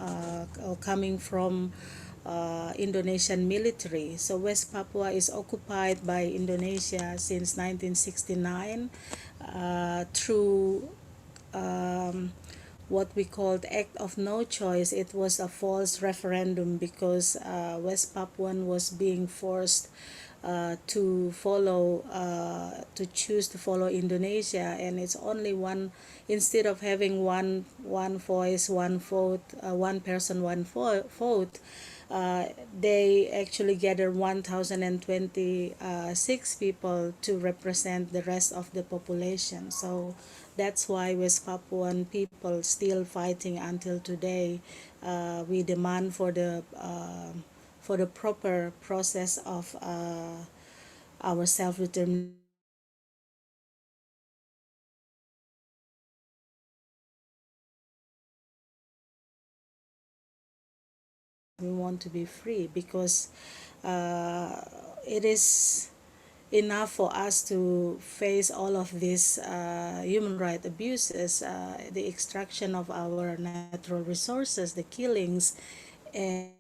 or coming from Indonesian military. So West Papua is occupied by Indonesia since 1969 through what we called act of no choice. It was a false referendum because West Papuan was being forced to choose to follow Indonesia, and it's only one, instead of having one voice, one vote, one person, one vote. They actually gathered 1,026 people to represent the rest of the population. So that's why West Papuan people still fighting until today. We demand for the proper process of our self-determination. We want to be free because it is enough for us to face all of these human rights abuses, the extraction of our natural resources, the killings, and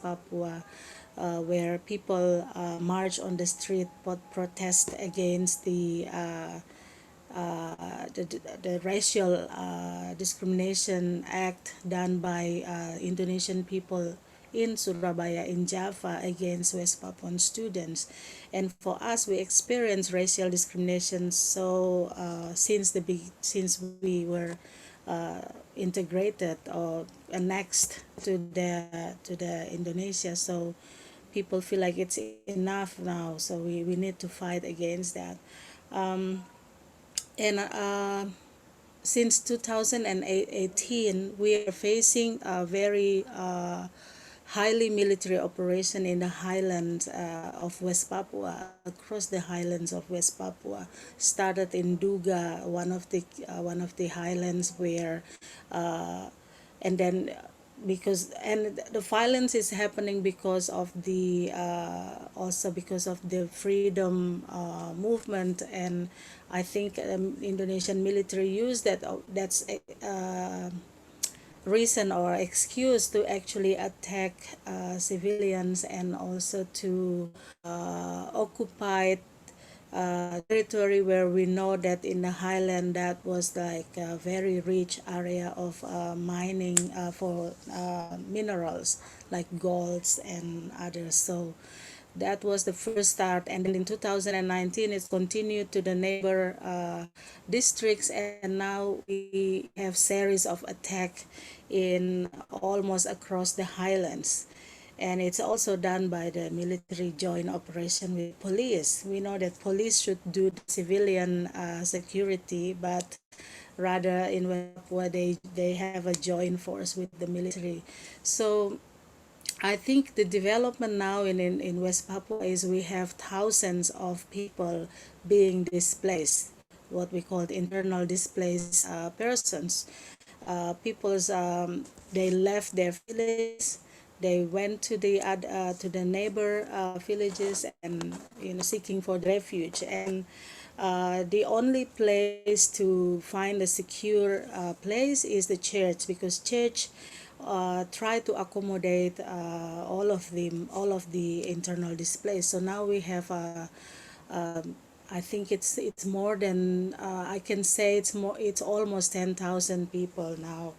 West Papua, where people march on the street but protest against the racial discrimination act done by Indonesian people in Surabaya, in Java, against West Papuan students. And for us, we experienced racial discrimination so since we were integrated or annexed to the Indonesia. So people feel like it's enough now. So we need to fight against that. And since 2018, we are facing a very highly military operation in the highlands of West Papua, across the highlands of West Papua. Started in Duga, one of the highlands where, and then the violence is happening because of the also because of the freedom movement, and I think Indonesian military use that's reason or excuse to actually attack civilians, and also to occupy territory where we know that in the highland that was like a very rich area of mining for minerals like golds and others. So that was the first start, and then in 2019 it's continued to the neighbor districts, and now we have series of attack in almost across the highlands. And it's also done by the military joint operation with police. We know that police should do the civilian security, but rather in West Papua they have a joint force with the military. So I think the development now in West Papua is we have thousands of people being displaced, what we call internal displaced persons. People's they left their villages, they went to the neighbor villages, and seeking for refuge. And the only place to find a secure place is the church, because church try to accommodate all of the internal displaced. So now we have I think it's more than I can say it's almost 10,000 people now.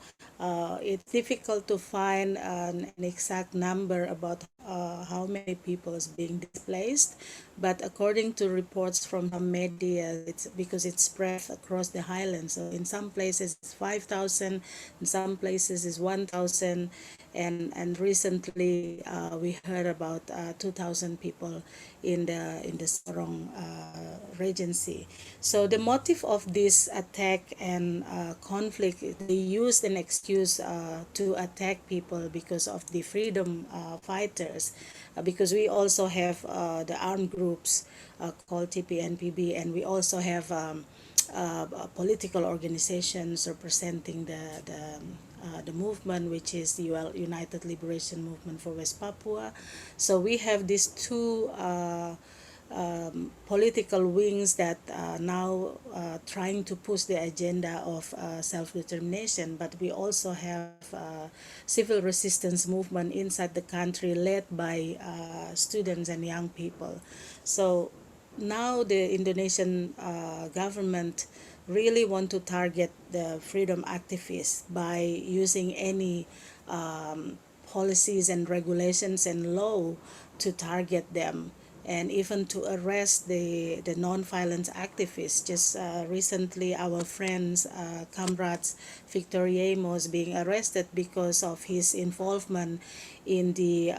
It's difficult to find an exact number about how many people is being displaced, but according to reports from some media, it's because it's spread across the highlands. So in some places it's 5,000, in some places it's 1,000, and recently we heard about 2,000 people in the Sorong Regency. So the motive of this attack and conflict, they used an excuse to attack people because of the freedom fighters, because we also have the armed groups called TPNPB, and we also have political organizations representing the movement, which is the United Liberation Movement for West Papua. So we have these two political wings that now trying to push the agenda of self-determination, but we also have civil resistance movement inside the country led by students and young people. So now the Indonesian government really want to target the freedom activists by using any policies and regulations and law to target them, and even to arrest the non-violent activists. Just recently, our friends, comrades Victor Yemos being arrested because of his involvement in the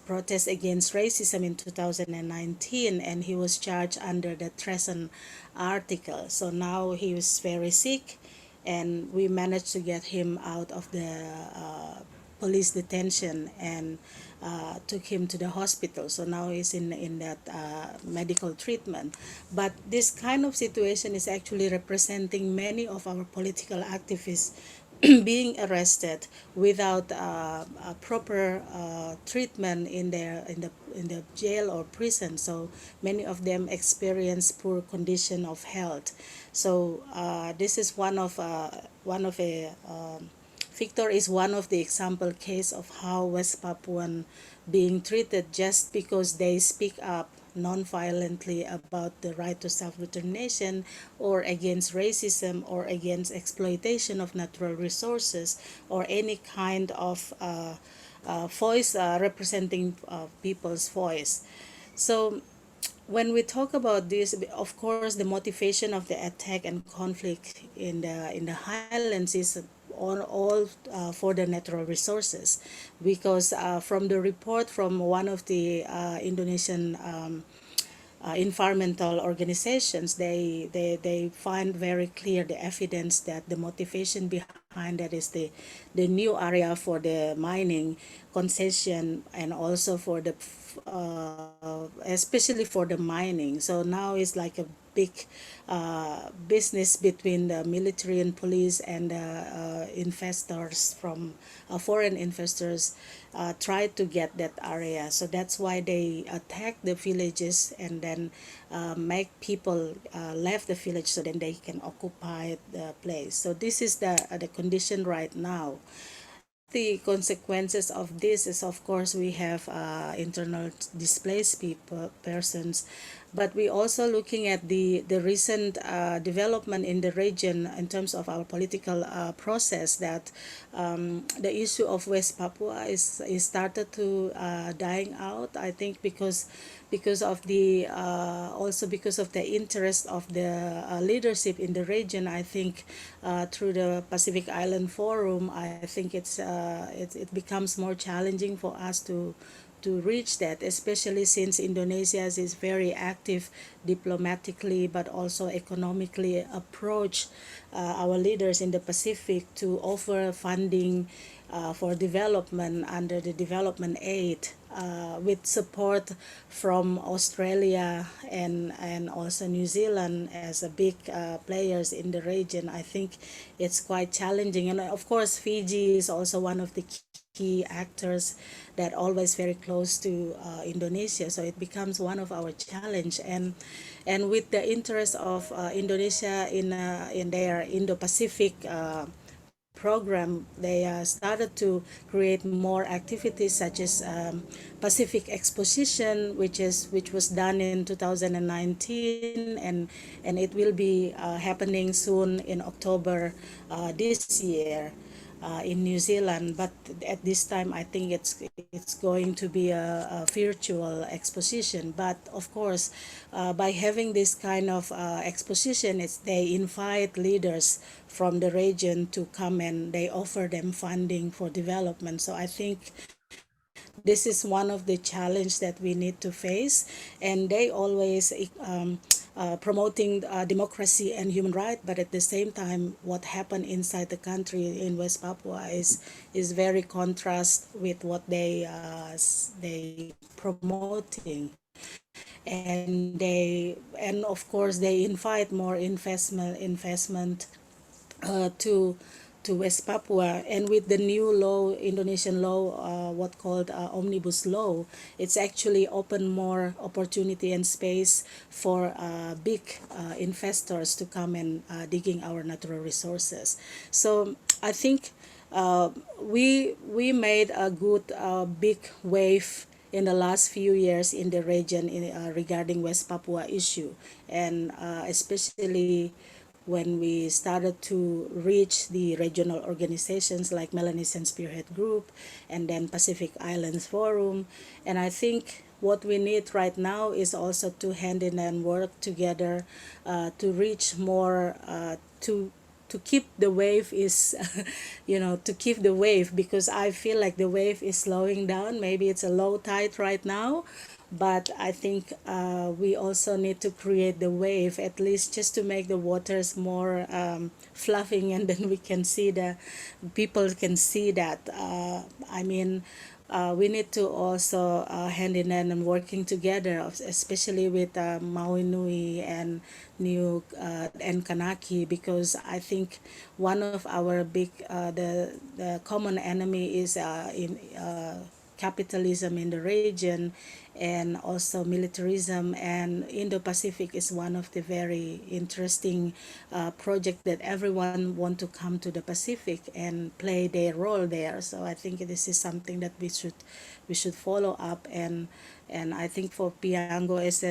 protest against racism in 2019, and he was charged under the treason article. So now he was very sick, and we managed to get him out of the police detention and took him to the hospital. So now he's in that medical treatment. But this kind of situation is actually representing many of our political activists being arrested without a proper treatment in the jail or prison. So many of them experience poor condition of health. So this is one of a Victor is one of the example case of how West Papuan being treated just because they speak up non-violently about the right to self-determination or against racism or against exploitation of natural resources or any kind of voice representing people's voice. So when we talk about this, of course, the motivation of the attack and conflict in the highlands is on all for the natural resources, because from the report from one of the Indonesian environmental organizations, they find very clear the evidence that the motivation behind that is the new area for the mining concession and also for the especially for the mining. So now it's like a big business between the military and police and investors from foreign investors try to get that area. So that's why they attack the villages and then make people left the village so then they can occupy the place. So this is the condition right now. The consequences of this is, of course, we have internal displaced people, persons, but we also looking at the recent development in the region in terms of our political process, that the issue of West Papua is started to dying out. I think because of the also because of the interest of the leadership in the region. I think through the Pacific Island Forum, I think it becomes more challenging for us to reach that, especially since Indonesia is very active diplomatically but also economically approach our leaders in the Pacific to offer funding for development under the development aid with support from Australia and also New Zealand as a big players in the region. I think it's quite challenging, and of course Fiji is also one of the key actors that always very close to Indonesia. So it becomes one of our challenge, and with the interest of Indonesia in their Indo-Pacific program, they started to create more activities such as Pacific Exposition, which was done in 2019, and it will be happening soon in October this year in New Zealand. But at this time, I think it's going to be a virtual exposition. But of course, by having this kind of exposition, they invite leaders from the region to come and they offer them funding for development. So I think this is one of the challenge that we need to face, and they always promoting democracy and human rights, but at the same time what happened inside the country in West Papua is very contrast with what they promoting, and of course they invite more investment to West Papua. And with the new law, Indonesian law, what called omnibus law, it's actually open more opportunity and space for big investors to come and digging our natural resources. So I think we made a good big wave in the last few years in the region regarding West Papua issue, and especially when we started to reach the regional organizations like Melanesian Spearhead Group and then Pacific Islands Forum. And I think what we need right now is also to hand in and work together to reach more to keep the wave is to keep the wave, because I feel like the wave is slowing down. Maybe it's a low tide right now, but I think we also need to create the wave, at least just to make the waters more fluffing, and then we can see people can see that. We need to also hand in hand and working together, especially with Maui Nui and New and Kanaki, because I think one of our big the common enemy is in capitalism in the region and also militarism. And Indo-Pacific is one of the very interesting project that everyone want to come to the Pacific and play their role there. So I think this is something that we should follow up. And I think for Piango as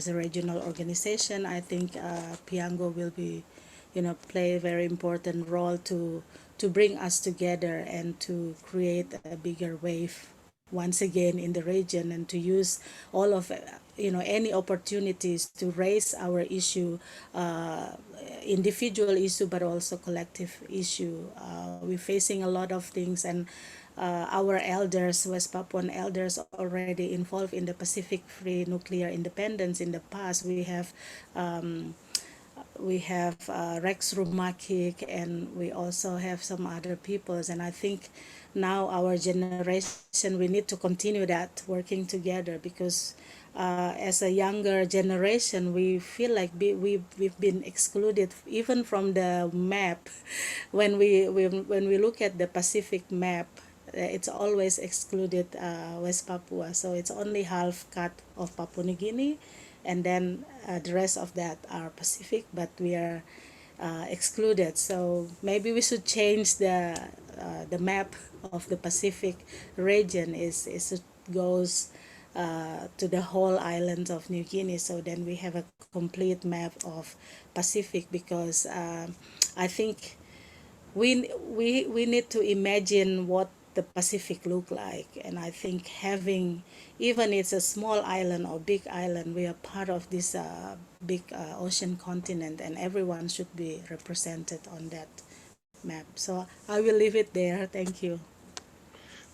a regional organization, I think Piango will be, play a very important role to bring us together and to create a bigger wave once again in the region, and to use all of any opportunities to raise our issue, individual issue but also collective issue. We're facing a lot of things, and our elders, West Papuan elders, already involved in the Pacific Free Nuclear Independence in the past. We have Rex Rumakik, and we also have some other peoples. And I think now our generation, we need to continue that, working together, because as a younger generation, we feel like we've been excluded even from the map. When we look at the Pacific map, it's always excluded West Papua. So it's only half cut of Papua New Guinea, and then the rest of that are Pacific, but we are excluded. So maybe we should change the map of the Pacific region. It goes to the whole island of New Guinea. So then we have a complete map of Pacific, because I think we need to imagine what the Pacific look like. And I think having, even it's a small island or big island, we are part of this big ocean continent, and everyone should be represented on that map. So I will leave it there. Thank you.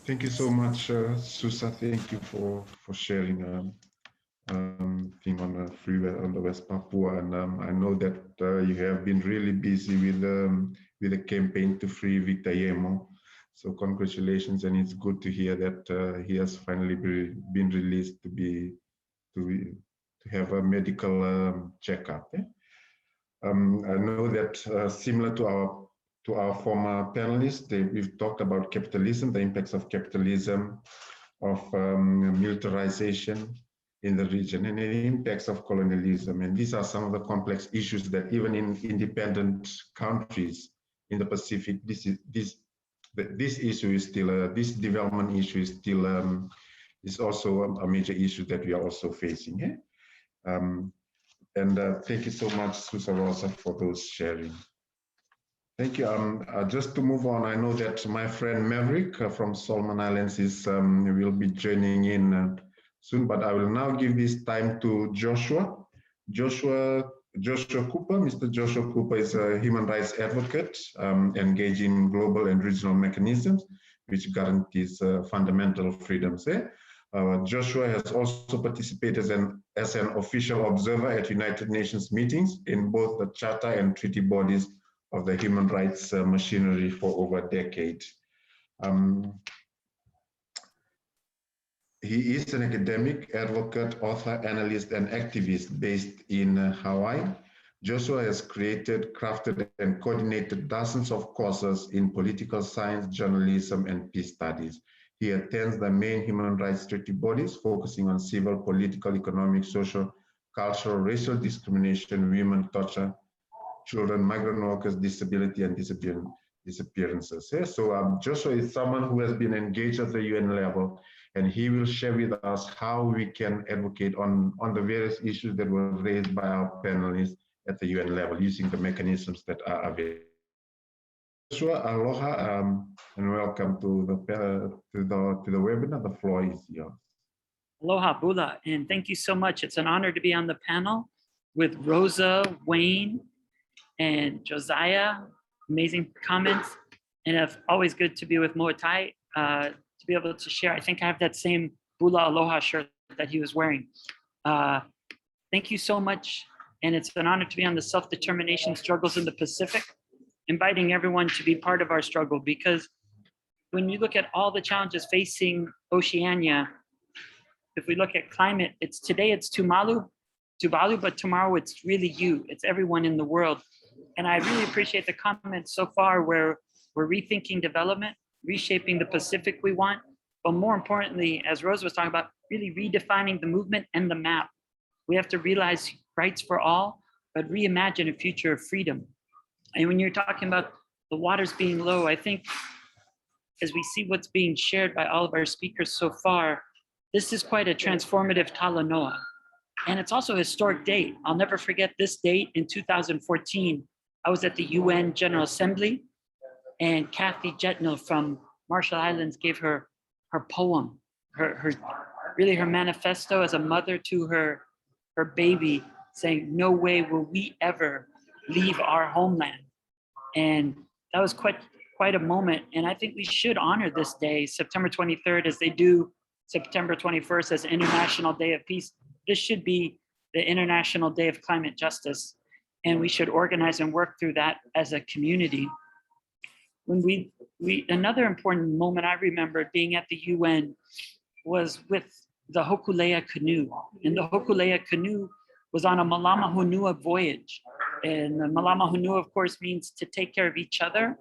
Thank you so much, Susa. Thank you for sharing thing on the freeway on the West Papua. And I know that you have been really busy with the campaign to free Victor Yemo. So congratulations, and it's good to hear that he has finally been released to have a medical checkup. I know that similar to our former panelists, we've talked about capitalism, the impacts of capitalism, of militarization in the region, and the impacts of colonialism. And these are some of the complex issues that even in independent countries in the Pacific, this issue is still, this development issue is still, is also a major issue that we are also facing. Thank you so much, Susa Rosa, for those sharing. Thank you. Just to move on, I know that my friend Maverick from Solomon Islands will be joining in soon, but I will now give this time to Joshua. Joshua Cooper. Mr. Joshua Cooper is a human rights advocate engaged in global and regional mechanisms which guarantees fundamental freedoms. Joshua has also participated as an official observer at United Nations meetings in both the Charter and treaty bodies of the human rights machinery for over a decade. He is an academic, advocate, author, analyst, and activist based in Hawaii. Joshua has created, crafted, and coordinated dozens of courses in political science, journalism, and peace studies. He attends the main human rights treaty bodies, focusing on civil, political, economic, social, cultural, racial discrimination, women, torture, children, migrant workers, disability, and disappearances. So Joshua is someone who has been engaged at the UN level, and he will share with us how we can advocate on the various issues that were raised by our panelists at the UN level using the mechanisms that are available. Joshua, aloha, and welcome to the webinar. The floor is yours. Aloha, Bula, and thank you so much. It's an honor to be on the panel with Rosa, Wayne, and Josiah. Amazing comments, and it's always good to be with Moatai to be able to share. I think I have that same Bula Aloha shirt that he was wearing. Thank you so much, and it's an honor to be on the self-determination struggles in the Pacific, inviting everyone to be part of our struggle, because when you look at all the challenges facing Oceania, if we look at climate, today it's Tuvalu, but tomorrow it's really you, it's everyone in the world. And I really appreciate the comments so far where we're rethinking development, reshaping the Pacific we want, but more importantly, as Rose was talking about, really redefining the movement and the map. We have to realize rights for all, but reimagine a future of freedom. And when you're talking about the waters being low, I think as we see what's being shared by all of our speakers so far, this is quite a transformative talanoa. And it's also a historic date. I'll never forget this date in 2014. I was at the UN General Assembly, and Kathy Jetnil from Marshall Islands gave her poem, her manifesto as a mother to her baby, saying, "No way will we ever leave our homeland." And that was quite a moment. And I think we should honor this day, September 23rd, as they do September 21st as International Day of Peace. This should be the International Day of Climate Justice. And we should organize and work through that as a community. When another important moment I remember being at the UN was with the Hokulea canoe. And the Hokulea canoe was on a Malama Honua voyage. And the Malama Honua, of course, means to take care of each other,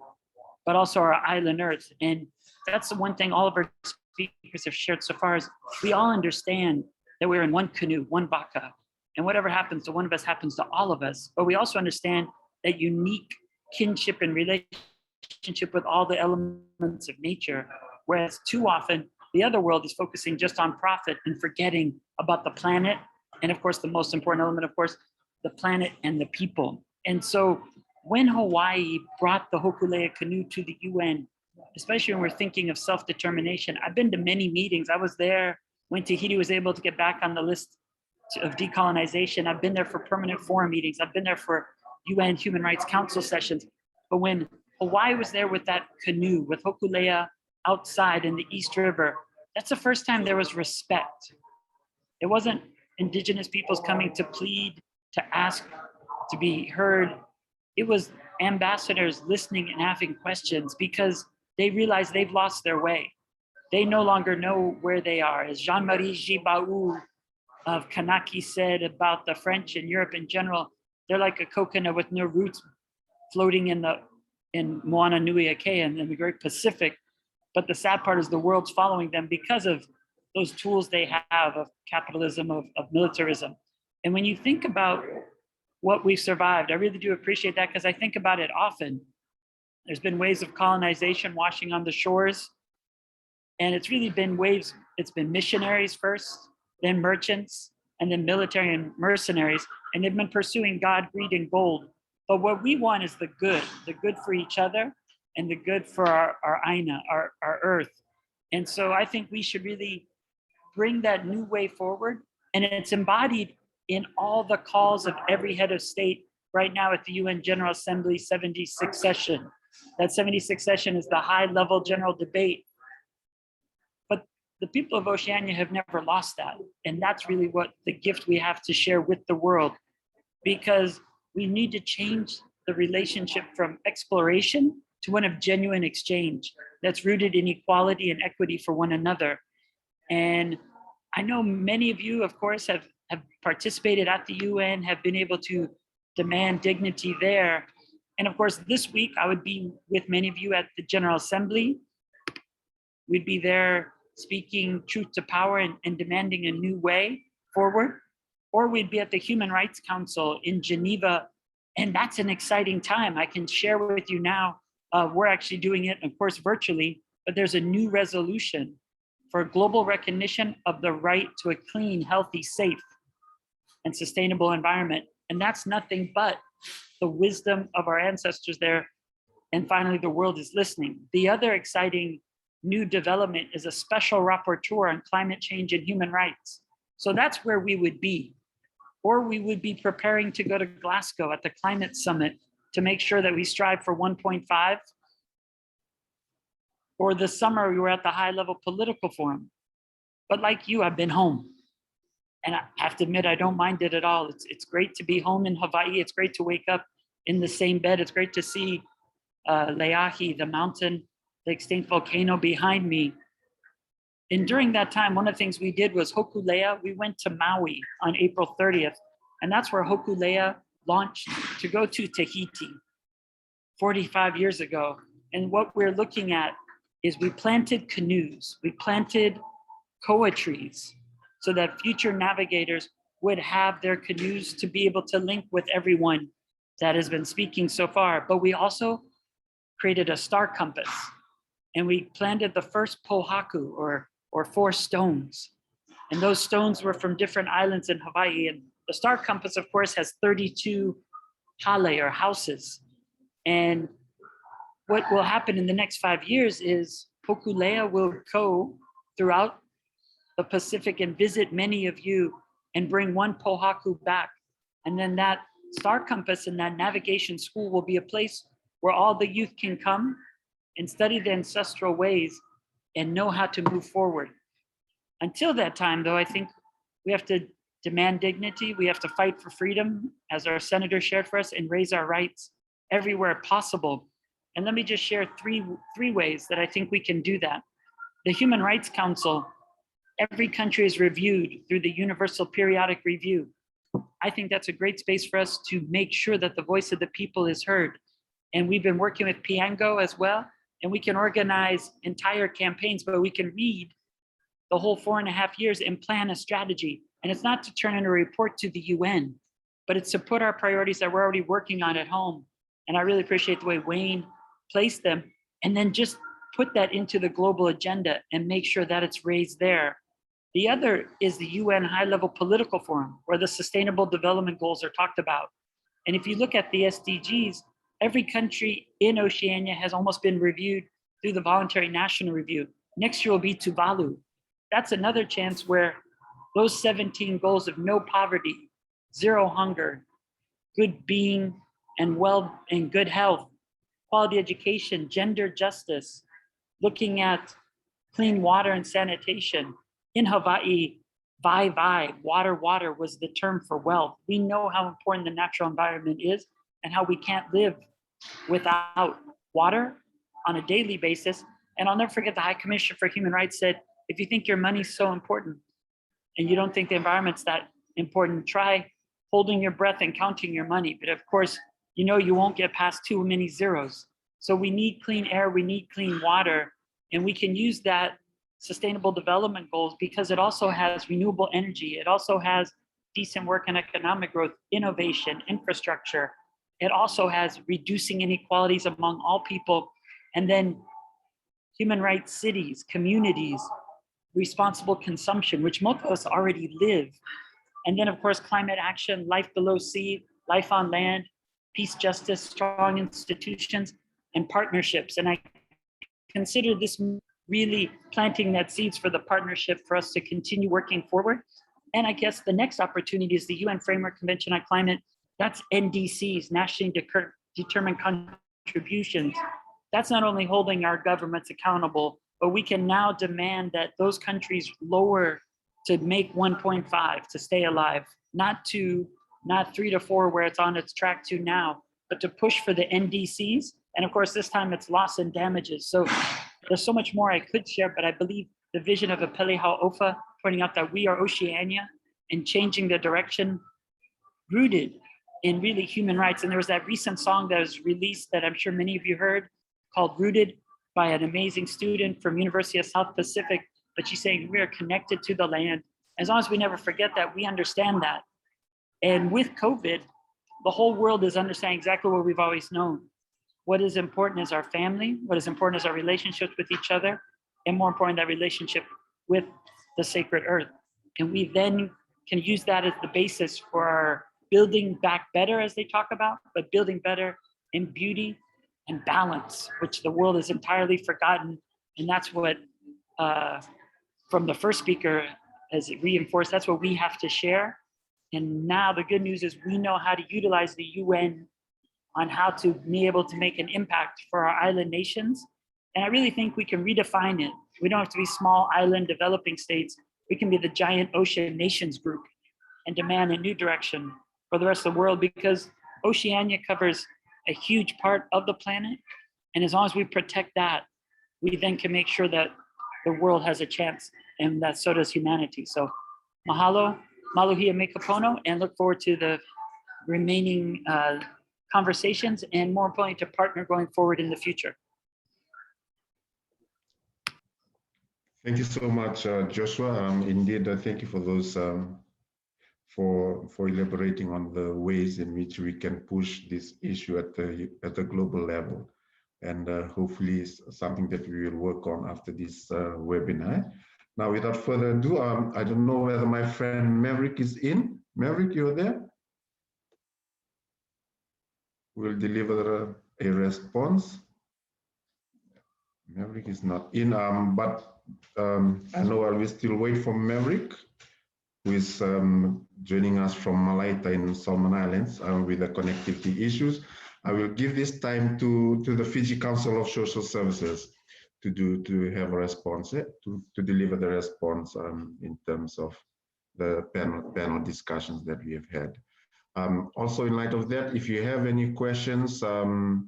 but also our island Earth. And that's the one thing all of our speakers have shared so far is we all understand that we're in one canoe, one baka. And whatever happens to one of us happens to all of us. But we also understand that unique kinship and relationship with all the elements of nature. Whereas too often, the other world is focusing just on profit and forgetting about the planet. And of course, the most important element, of course, the planet and the people. And so when Hawaii brought the Hokulea canoe to the UN, especially when we're thinking of self-determination, I've been to many meetings. I was there when Tahiti was able to get back on the list of decolonization. I've been there for permanent forum meetings. I've been there for UN Human Rights Council sessions. But when Hawaii was there with that canoe, with Hokulea outside in the East River, that's the first time there was respect. It wasn't indigenous peoples coming to plead, to ask to be heard. It was ambassadors listening and having questions because they realize they've lost their way. They no longer know where they are. As Jean-Marie Gibault of Kanaki said about the French and Europe in general, they're like a coconut with no roots floating in Moana Nui Ake and in the Great Pacific. But the sad part is the world's following them because of those tools they have of capitalism, of militarism. And when you think about what we've survived, I really do appreciate that because I think about it often. There's been waves of colonization washing on the shores. And it's really been waves, it's been missionaries first, then merchants, and then military and mercenaries. And they've been pursuing God, greed, and gold. But what we want is the good for each other and the good for our Aina, our earth. And so I think we should really bring that new way forward. And it's embodied in all the calls of every head of state right now at the UN General Assembly 76th session. That 76th session is the high level general debate. But the people of Oceania have never lost that. And that's really what the gift we have to share with the world, because we need to change the relationship from exploration to one of genuine exchange that's rooted in equality and equity for one another. And I know many of you, of course, have participated at the UN, have been able to demand dignity there. And of course, this week I would be with many of you at the General Assembly. We'd be there speaking truth to power and demanding a new way forward. Or we'd be at the Human Rights Council in Geneva. And that's an exciting time. I can share with you now, we're actually doing it, of course, virtually, but there's a new resolution for global recognition of the right to a clean, healthy, safe, and sustainable environment. And that's nothing but the wisdom of our ancestors there. And finally, the world is listening. The other exciting new development is a special rapporteur on climate change and human rights. So that's where we would be. Or we would be preparing to go to Glasgow at the climate summit to make sure that we strive for 1.5. Or this summer, we were at the high level political forum. But like you, I've been home. And I have to admit, I don't mind it at all. It's great to be home in Hawaii. It's great to wake up in the same bed. It's great to see Leahi, the mountain, the extinct volcano behind me. And during that time, one of the things we did was Hokulea. We went to Maui on April 30th. And that's where Hokulea launched to go to Tahiti 45 years ago. And what we're looking at is we planted canoes, we planted koa trees so that future navigators would have their canoes to be able to link with everyone that has been speaking so far. But we also created a star compass, and we planted the first pohaku, or 4 stones. And those stones were from different islands in Hawaii. And the star compass, of course, has 32 hale, or houses. And what will happen in the next 5 years is Hokulea will go throughout the Pacific and visit many of you and bring 1 pohaku back. And then that star compass and that navigation school will be a place where all the youth can come and study the ancestral ways and know how to move forward. Until that time, though, I think we have to demand dignity. We have to fight for freedom, as our senator shared for us, and raise our rights everywhere possible. And let me just share three ways that I think we can do that. The Human Rights Council, every country is reviewed through the Universal Periodic Review. I think that's a great space for us to make sure that the voice of the people is heard. And we've been working with Piango as well, and we can organize entire campaigns, but we can read the whole 4.5 years and plan a strategy. And it's not to turn in a report to the UN, but it's to put our priorities that we're already working on at home. And I really appreciate the way Wayne placed them, and then just put that into the global agenda and make sure that it's raised there. The other is the UN High-Level Political Forum, where the Sustainable Development Goals are talked about. And if you look at the SDGs, every country in Oceania has almost been reviewed through the Voluntary National Review. Next year will be Tuvalu. That's another chance where those 17 goals of no poverty, 0 hunger, good being and good health, quality education, gender justice, looking at clean water and sanitation. In Hawaii, Vaevae, water was the term for wealth. We know how important the natural environment is and how we can't live without water on a daily basis. And I'll never forget the High Commissioner for Human Rights said, if you think your money's so important and you don't think the environment's that important, try holding your breath and counting your money. But of course, you know you won't get past too many zeros. So we need clean air, we need clean water, and we can use that Sustainable Development Goals because it also has renewable energy. It also has decent work and economic growth, innovation, infrastructure. It also has reducing inequalities among all people, and then human rights cities, communities, responsible consumption, which most of us already live. And then of course, climate action, life below sea, life on land, peace, justice, strong institutions, and partnerships. And I consider this really planting that seeds for the partnership for us to continue working forward. And I guess the next opportunity is the UN Framework Convention on Climate. That's NDCs, nationally determined contributions. That's not only holding our governments accountable, but we can now demand that those countries lower to make 1.5 to stay alive, not 3 to 4 where it's on its track to now, but to push for the NDCs. And of course, this time it's loss and damages. So there's so much more I could share, but I believe the vision of Apele Hau'ofa, pointing out that we are Oceania and changing the direction rooted in really human rights. And there was that recent song that was released that I'm sure many of you heard called Rooted by an amazing student from University of South Pacific. But she's saying we are connected to the land. As long as we never forget that, we understand that. And with COVID, the whole world is understanding exactly what we've always known. What is important is our family, what is important is our relationships with each other, and more important, that relationship with the sacred earth. And we then can use that as the basis for our building back better, as they talk about, but building better in beauty and balance, which the world has entirely forgotten. And that's what, from the first speaker, as it reinforced, that's what we have to share. And now the good news is we know how to utilize the UN on how to be able to make an impact for our island nations. And I really think we can redefine it. We don't have to be small island developing states. We can be the giant ocean nations group and demand a new direction for the rest of the world, because Oceania covers a huge part of the planet. And as long as we protect that, we then can make sure that the world has a chance, and that so does humanity. So mahalo, maluhia me kapono, and look forward to the remaining conversations, and more importantly, to partner going forward in the future. Thank you so much, Joshua. Indeed, thank you for those for elaborating on the ways in which we can push this issue at the global level, and hopefully it's something that we will work on after this webinar. Now, without further ado, I don't know whether my friend Maverick is in. Maverick, you're there? We'll deliver a response. Maverick is not in, but I know I will still wait for Maverick, who is joining us from Malaita in Solomon Islands with the connectivity issues. I will give this time to the Fiji Council of Social Services to have a response, to deliver the response in terms of the panel discussions that we have had. Also, in light of that, if you have any questions, oh,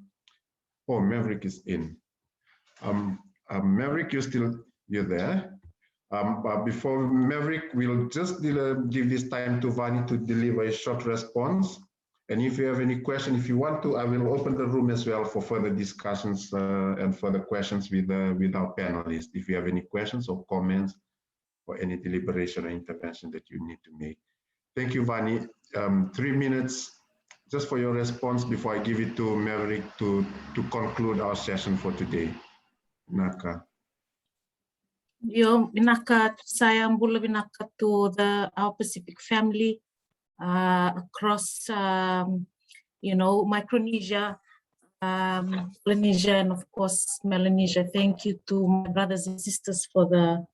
Maverick is in. Maverick, you're there. But before Maverick, we'll just give this time to Vani to deliver a short response. And if you have any question, if you want to, I will open the room as well for further discussions and further questions with our panelists. If you have any questions or comments or any deliberation or intervention that you need to make. Thank you, Vani. 3 minutes just for your response before I give it to Maverick to conclude our session for today. Naka. Yo, binaka saya mbula binaka to our Pacific family across, Micronesia, Polynesia, and of course Melanesia. Thank you to my brothers and sisters for the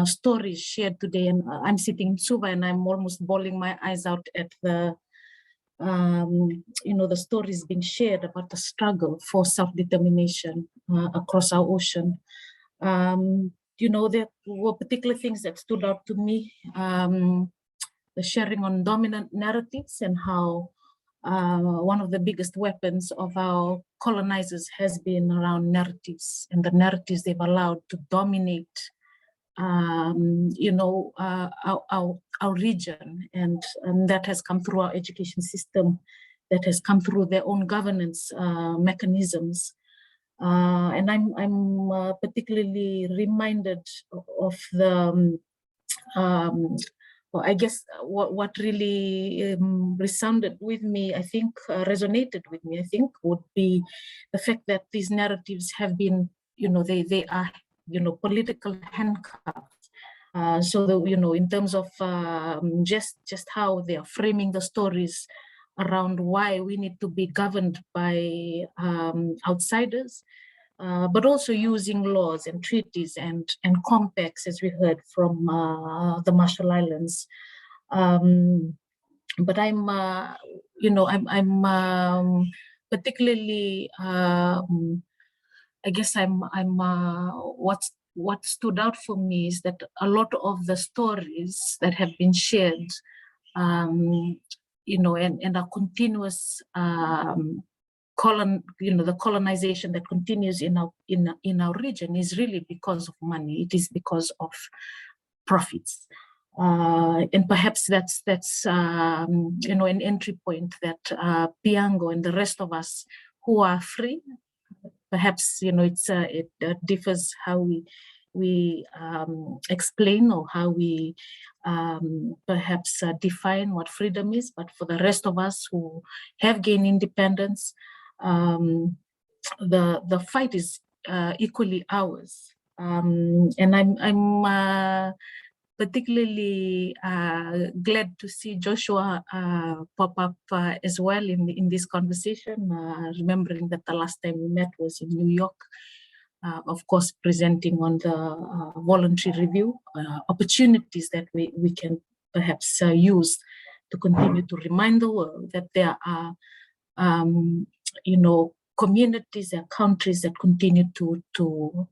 stories shared today. And I'm sitting in Suva and I'm almost bawling my eyes out at the the stories being shared about the struggle for self-determination across our ocean. There were particular things that stood out to me. The sharing on dominant narratives and how one of the biggest weapons of our colonizers has been around narratives and the narratives they've allowed to dominate our region, and that has come through our education system, that has come through their own governance mechanisms. And I'm particularly reminded of the, I guess what really resounded with me, I think resonated with me, I think would be the fact that these narratives have been, they are, political handcuffs. So in terms of just how they are framing the stories around why we need to be governed by outsiders, but also using laws and treaties and compacts, as we heard from the Marshall Islands. But I'm particularly, I guess what stood out for me is that a lot of the stories that have been shared, and our continuous the colonization that continues in our region is really because of money. It is because of profits, and perhaps that's an entry point that Piango and the rest of us who are free, perhaps it differs how we explain or how we perhaps define what freedom is. But for the rest of us who have gained independence, the fight is equally ours. And I'm particularly glad to see Joshua pop up as well in this conversation, remembering that the last time we met was in New York, of course, presenting on the voluntary review, opportunities that we can perhaps use to continue to remind the world that there are, communities and countries that continue to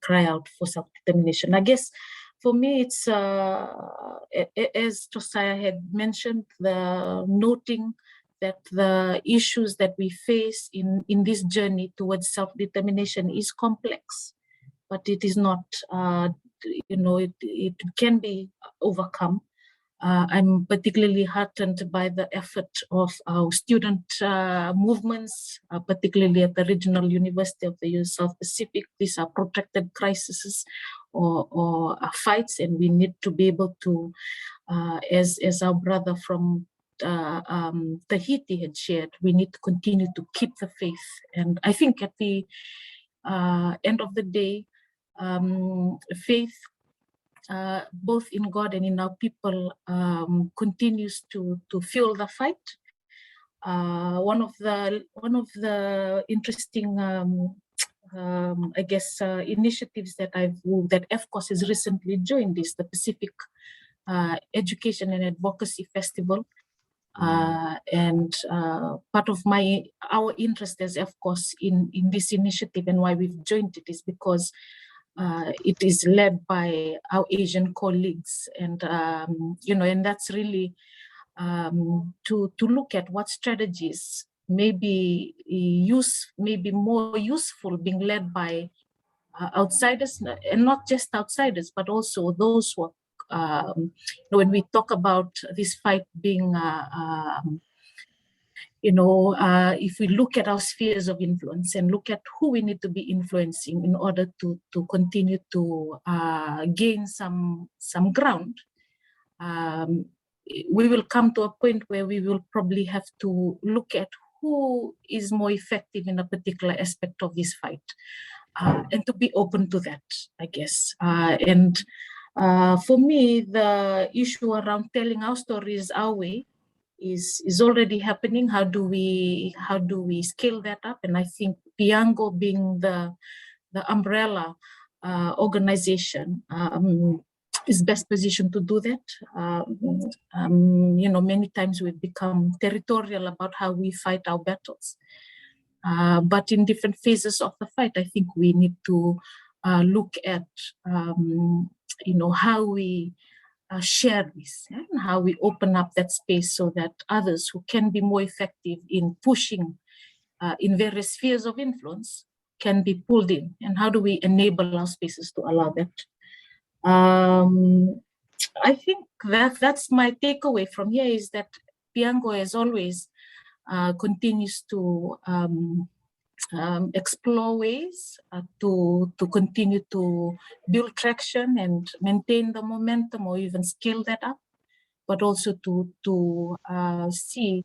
cry out for self-determination. I guess for me, it's, as Josiah had mentioned, the noting that the issues that we face in this journey towards self-determination is complex, but it is not, it can be overcome. I'm particularly heartened by the effort of our student movements, particularly at the Regional University of the South Pacific. These are protracted crises or fights, and we need to be able to, as our brother from Tahiti had shared, we need to continue to keep the faith. And I think at the end of the day, faith, both in God and in our people, continues to fuel the fight. One of the interesting, I guess, initiatives that FCOS has recently joined is the Pacific Education and Advocacy Festival. And part of our interest as FCOS in this initiative and why we've joined it is because it is led by our Asian colleagues, and and that's really to look at what strategies may be more useful being led by outsiders, and not just outsiders, but also those who are, when we talk about this fight being if we look at our spheres of influence and look at who we need to be influencing in order to continue to gain some ground, we will come to a point where we will probably have to look at who is more effective in a particular aspect of this fight, and to be open to that, I guess. For me, the issue around telling our stories our way is already happening. How do we scale that up? And I think Piango, being the umbrella organization, is best positioned to do that. Many times we've become territorial about how we fight our battles, but in different phases of the fight, I think we need to look at how we share this, and how we open up that space so that others who can be more effective in pushing in various spheres of influence can be pulled in, and how do we enable our spaces to allow that. I think that's my takeaway from here, is that Piango, as always, continues to explore ways to continue to build traction and maintain the momentum, or even scale that up, but also to see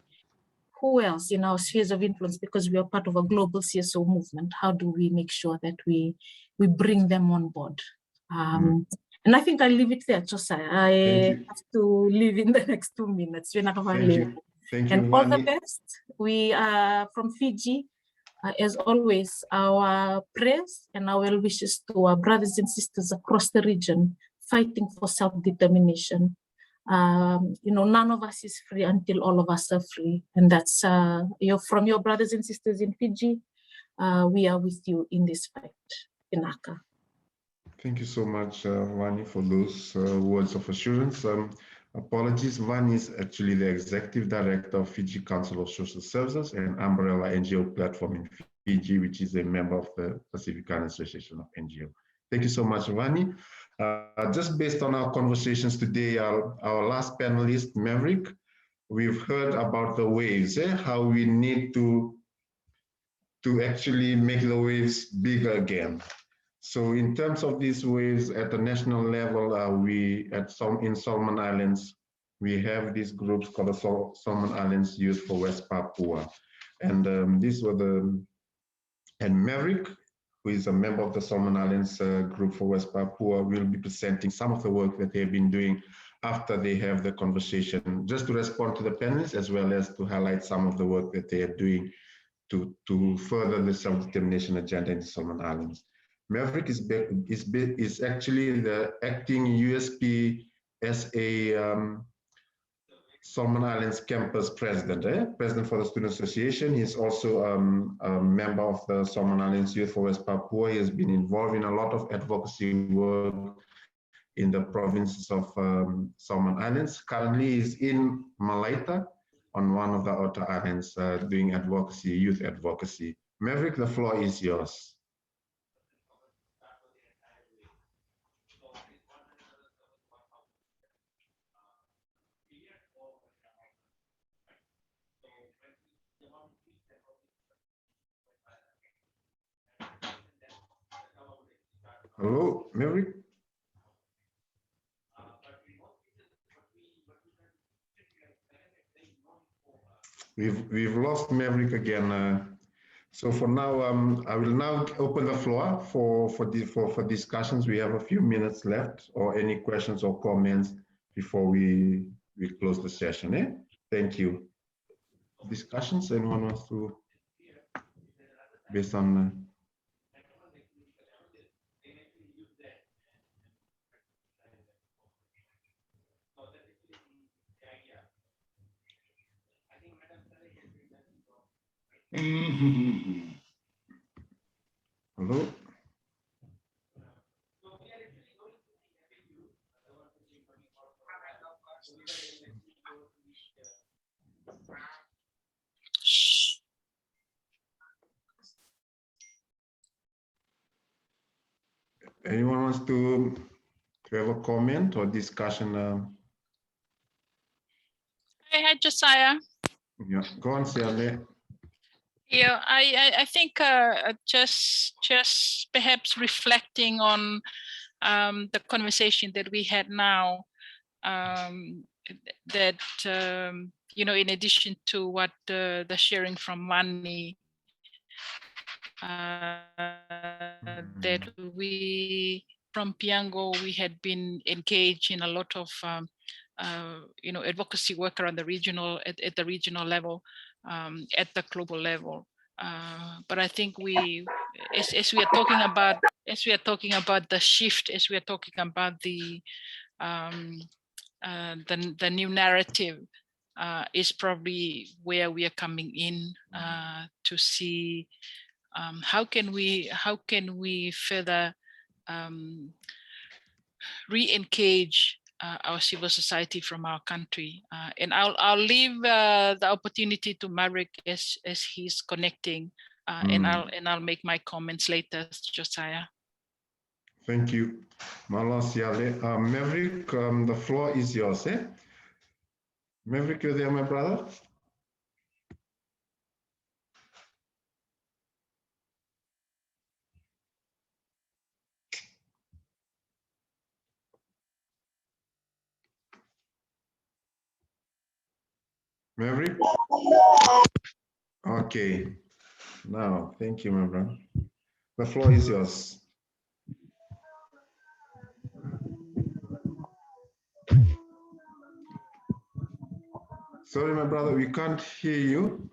who else in our spheres of influence, because we are part of a global CSO movement. How do we make sure that we bring them on board? And I think I'll leave it there, Josiah. I have to leave in the next 2 minutes. Thank you. And all the best. We are from Fiji. As always, our prayers and our well wishes to our brothers and sisters across the region fighting for self-determination. None of us is free until all of us are free. And that's from your brothers and sisters in Fiji. We are with you in this fight. Inaka. Thank you so much, Vani, for those words of assurance. Apologies, Vani is actually the Executive Director of Fiji Council of Social Services, an umbrella NGO platform in Fiji, which is a member of the Pacific Island Association of NGO. Thank you so much, Vani. Just based on our conversations today, our last panelist, Maverick, we've heard about the waves, how we need to actually make the waves bigger again. So in terms of these waves at the national level, in Solomon Islands, we have these groups called the Solomon Islands Youth for West Papua. And Maverick, who is a member of the Solomon Islands group for West Papua, will be presenting some of the work that they've been doing after they have the conversation, just to respond to the panelists, as well as to highlight some of the work that they are doing to further the self-determination agenda in the Solomon Islands. Maverick is actually the acting USP SA Solomon Islands campus president, president for the Student Association. He's also a member of the Solomon Islands Youth for West Papua. He has been involved in a lot of advocacy work in the provinces of Solomon Islands. Currently, he's in Malaita on one of the outer islands doing advocacy, youth advocacy. Maverick, the floor is yours. Hello, Maverick? We've lost Maverick again. So for now, I will now open the floor for discussions. We have a few minutes left, or any questions or comments before we close the session. Thank you. Discussions, anyone wants to, based on hello? Anyone wants to have a comment or discussion? Hi, Josiah. Yeah, go on, Siale. Yeah, I think just perhaps reflecting on the conversation that we had now, that you know, in addition to what the sharing from Mani, that we from Piango, we had been engaged in a lot of you know, advocacy work around the regional at the regional level, at the global level. But I think we, as we are talking about the shift, as we are talking about the new narrative, is probably where we are coming in to see how can we further re-engage our civil society from our country, and I'll leave the opportunity to Maverick as he's connecting, and I'll make my comments later, Josiah. Thank you, Marlon, Siale. Maverick, the floor is yours. Maverick, you there, my brother? Maverick? Okay. Now, thank you, my brother. The floor is yours. Sorry, my brother, we can't hear you.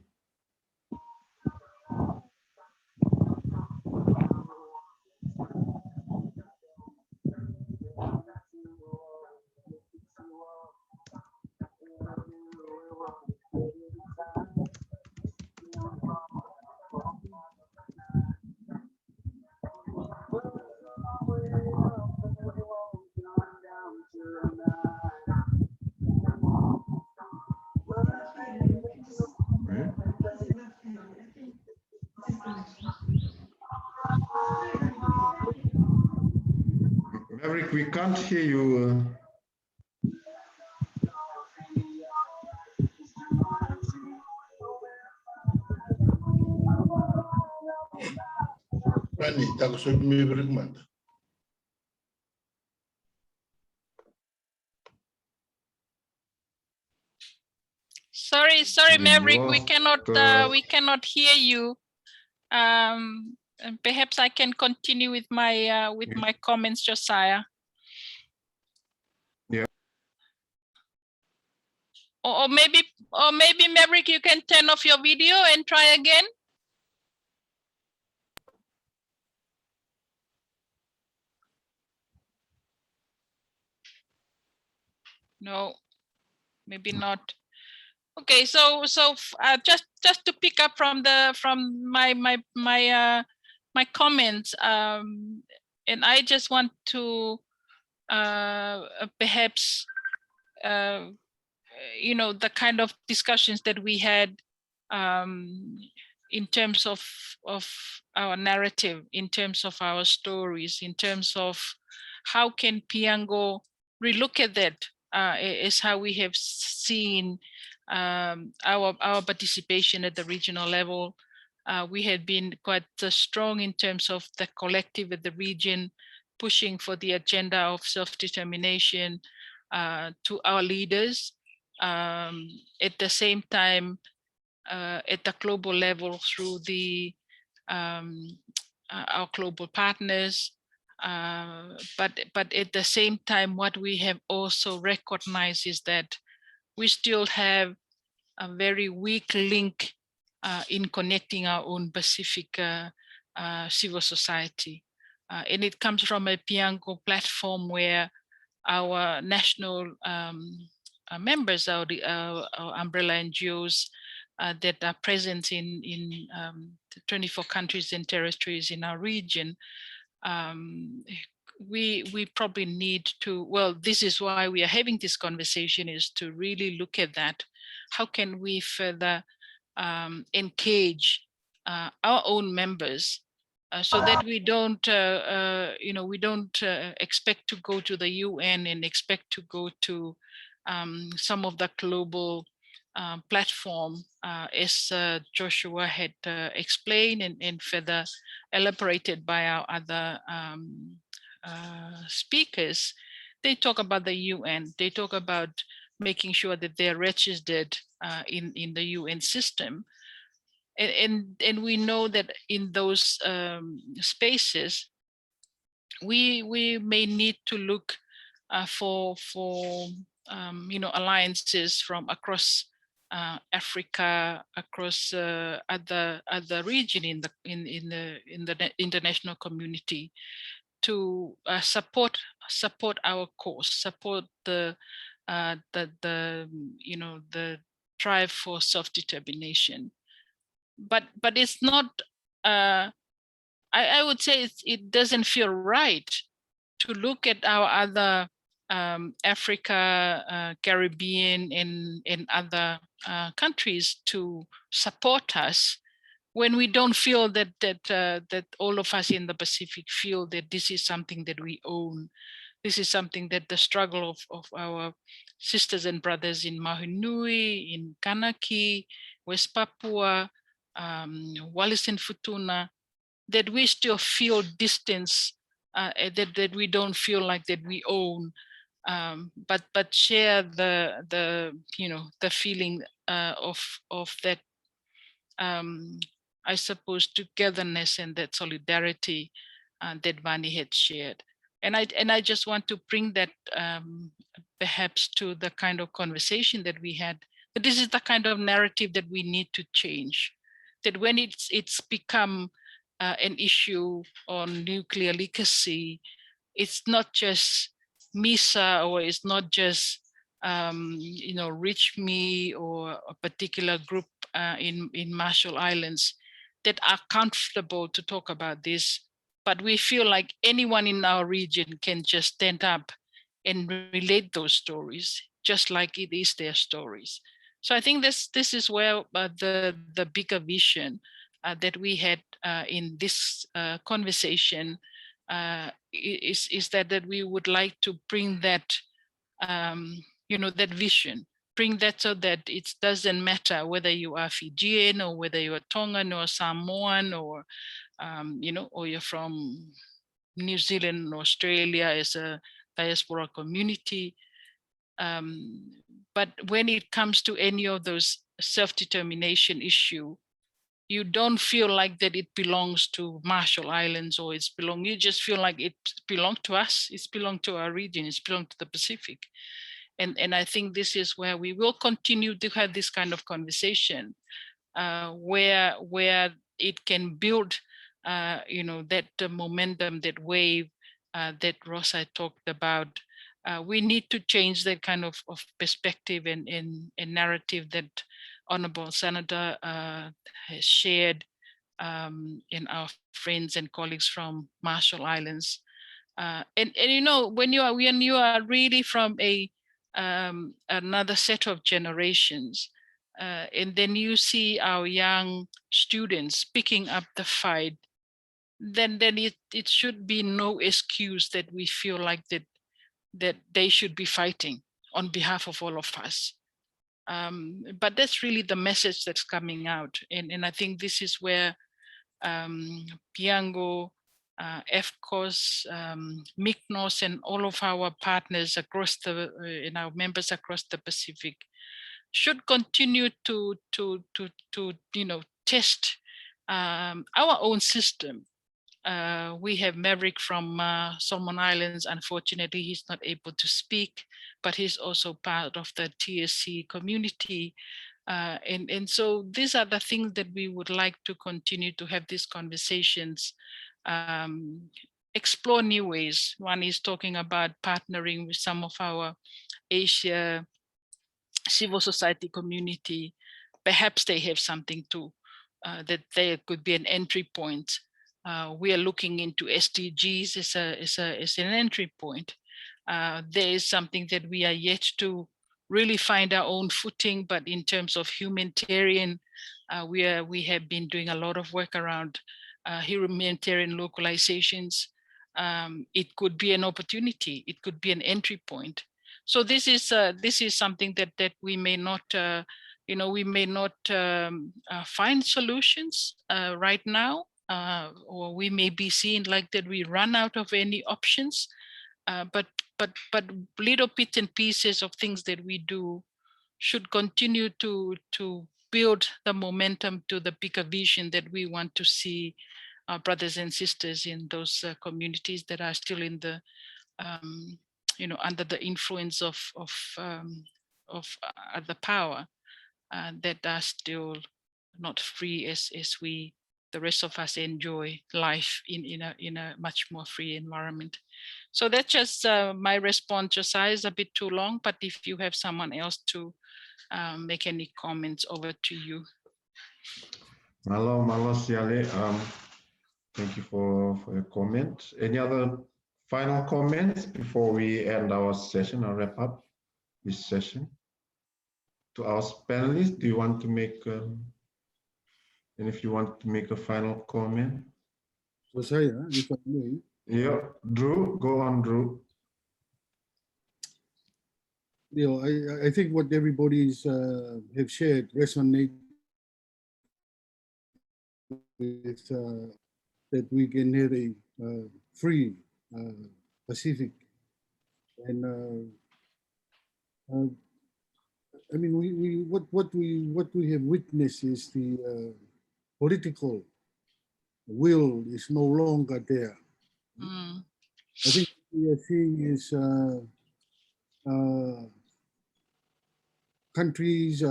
Maverick, we can't hear you. Sorry, Maverick, we cannot hear you. And perhaps I can continue with my comments, Josiah. Yeah. Or maybe Maverick, you can turn off your video and try again. No, maybe not. Okay, so just to pick up from my comments, and I just want to perhaps you know, the kind of discussions that we had in terms of our narrative, in terms of our stories, in terms of how can Piango relook at that, is how we have seen our participation at the regional level. We had been quite strong in terms of the collective at the region, pushing for the agenda of self-determination to our leaders. At the same time, at the global level through the our global partners. But at the same time, what we have also recognized is that we still have a very weak link in connecting our own Pacific civil society. And it comes from a Piango platform where our national members, our umbrella NGOs that are present in 24 countries and territories in our region, we probably need to, well, this is why we are having this conversation, is to really look at that. How can we further engage our own members so that we don't, we don't expect to go to the UN and expect to go to some of the global platform, as Joshua had explained and further elaborated by our other speakers. They talk about the UN, they talk about making sure that they're registered in the UN system. And we know that in those spaces, we may need to look for alliances from across Africa, across other region in the international community, to support our cause, support the drive for self-determination. But it's not. I would say it doesn't feel right to look at our other Africa, Caribbean, and other countries to support us when we don't feel that all of us in the Pacific feel that this is something that we own. This is something that the struggle of our sisters and brothers in Mahunui, in Kanaki, West Papua, Wallis and Futuna, that we still feel distance, that we don't feel like that we own, but share the feeling of that, I suppose, togetherness and that solidarity that Vani had shared. And I just want to bring that perhaps to the kind of conversation that we had. But this is the kind of narrative that we need to change. That when it's become an issue on nuclear legacy, it's not just MISA, or it's not just Reach Me or a particular group in Marshall Islands that are comfortable to talk about this, but we feel like anyone in our region can just stand up and relate those stories, just like it is their stories. So I think this is where the bigger vision that we had in this conversation is that we would like to bring that, that vision, bring that so that it doesn't matter whether you are Fijian or whether you are Tongan or Samoan or, or you're from New Zealand, Australia as a diaspora community. But when it comes to any of those self-determination issue, you don't feel like that it belongs to Marshall Islands or you just feel like it belongs to us, it's belonged to our region, it's belonged to the Pacific. And I think this is where we will continue to have this kind of conversation where it can build, that momentum, that wave that Rosa talked about. We need to change that kind of perspective and narrative that Honorable Senator has shared in our friends and colleagues from Marshall Islands. And when you are really from another set of generations, and then you see our young students picking up the fight, then it should be no excuse that we feel like that they should be fighting on behalf of all of us. But that's really the message that's coming out. And I think this is where Piango, EFCOS, MICNOS, and all of our partners across the, and our members across the Pacific should continue to test our own system. We have Maverick from Solomon Islands. Unfortunately, he's not able to speak, but he's also part of the TSC community. And so these are the things that we would like to continue to have these conversations, explore new ways. One is talking about partnering with some of our Asia civil society community. Perhaps they have something to, that there could be an entry point. We are looking into SDGs as an entry point. There is something that we are yet to really find our own footing, but in terms of humanitarian, we have been doing a lot of work around humanitarian localizations. It could be an opportunity. It could be an entry point. So this is something that we may not, we may not find solutions right now, or we may be seeing like that we run out of any options. But little bits and pieces of things that we do should continue to build the momentum to the bigger vision that we want to see our brothers and sisters in those communities that are still in the under the influence of the power, that are still not free as we, the rest of us, enjoy life in a much more free environment. So that's just my response. Josiah, is a bit too long, but if you have someone else to make any comments, over to you. Malo Siale, thank you for your comment. Any other final comments before we end our session or wrap up this session? To our panelists, do you want to make, and if you want to make a final comment? Josiah, if I may. Yeah, Drew, go on, Drew. I think what everybody's have shared resonate with that we can have a free Pacific, and I mean what we have witnessed is the political will is no longer there. Mm. I think what we are seeing is countries,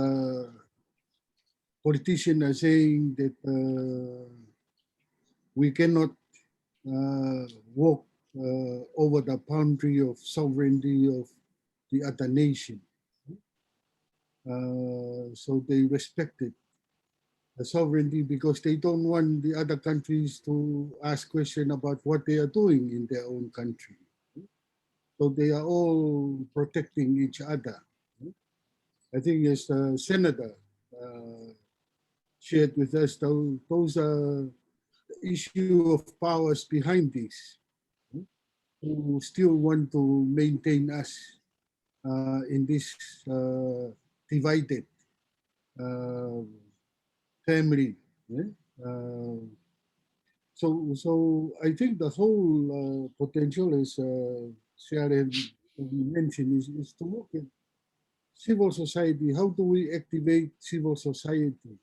politicians are saying that we cannot walk over the boundary of sovereignty of the other nation. So they respected the sovereignty because they don't want the other countries to ask questions about what they are doing in their own country. So they are all protecting each other. I think as the senator shared with us, those are the issue of powers behind this, who still want to maintain us in this divided family. So I think the whole potential, as Sharon mentioned, is to look at civil society. How do we activate civil society?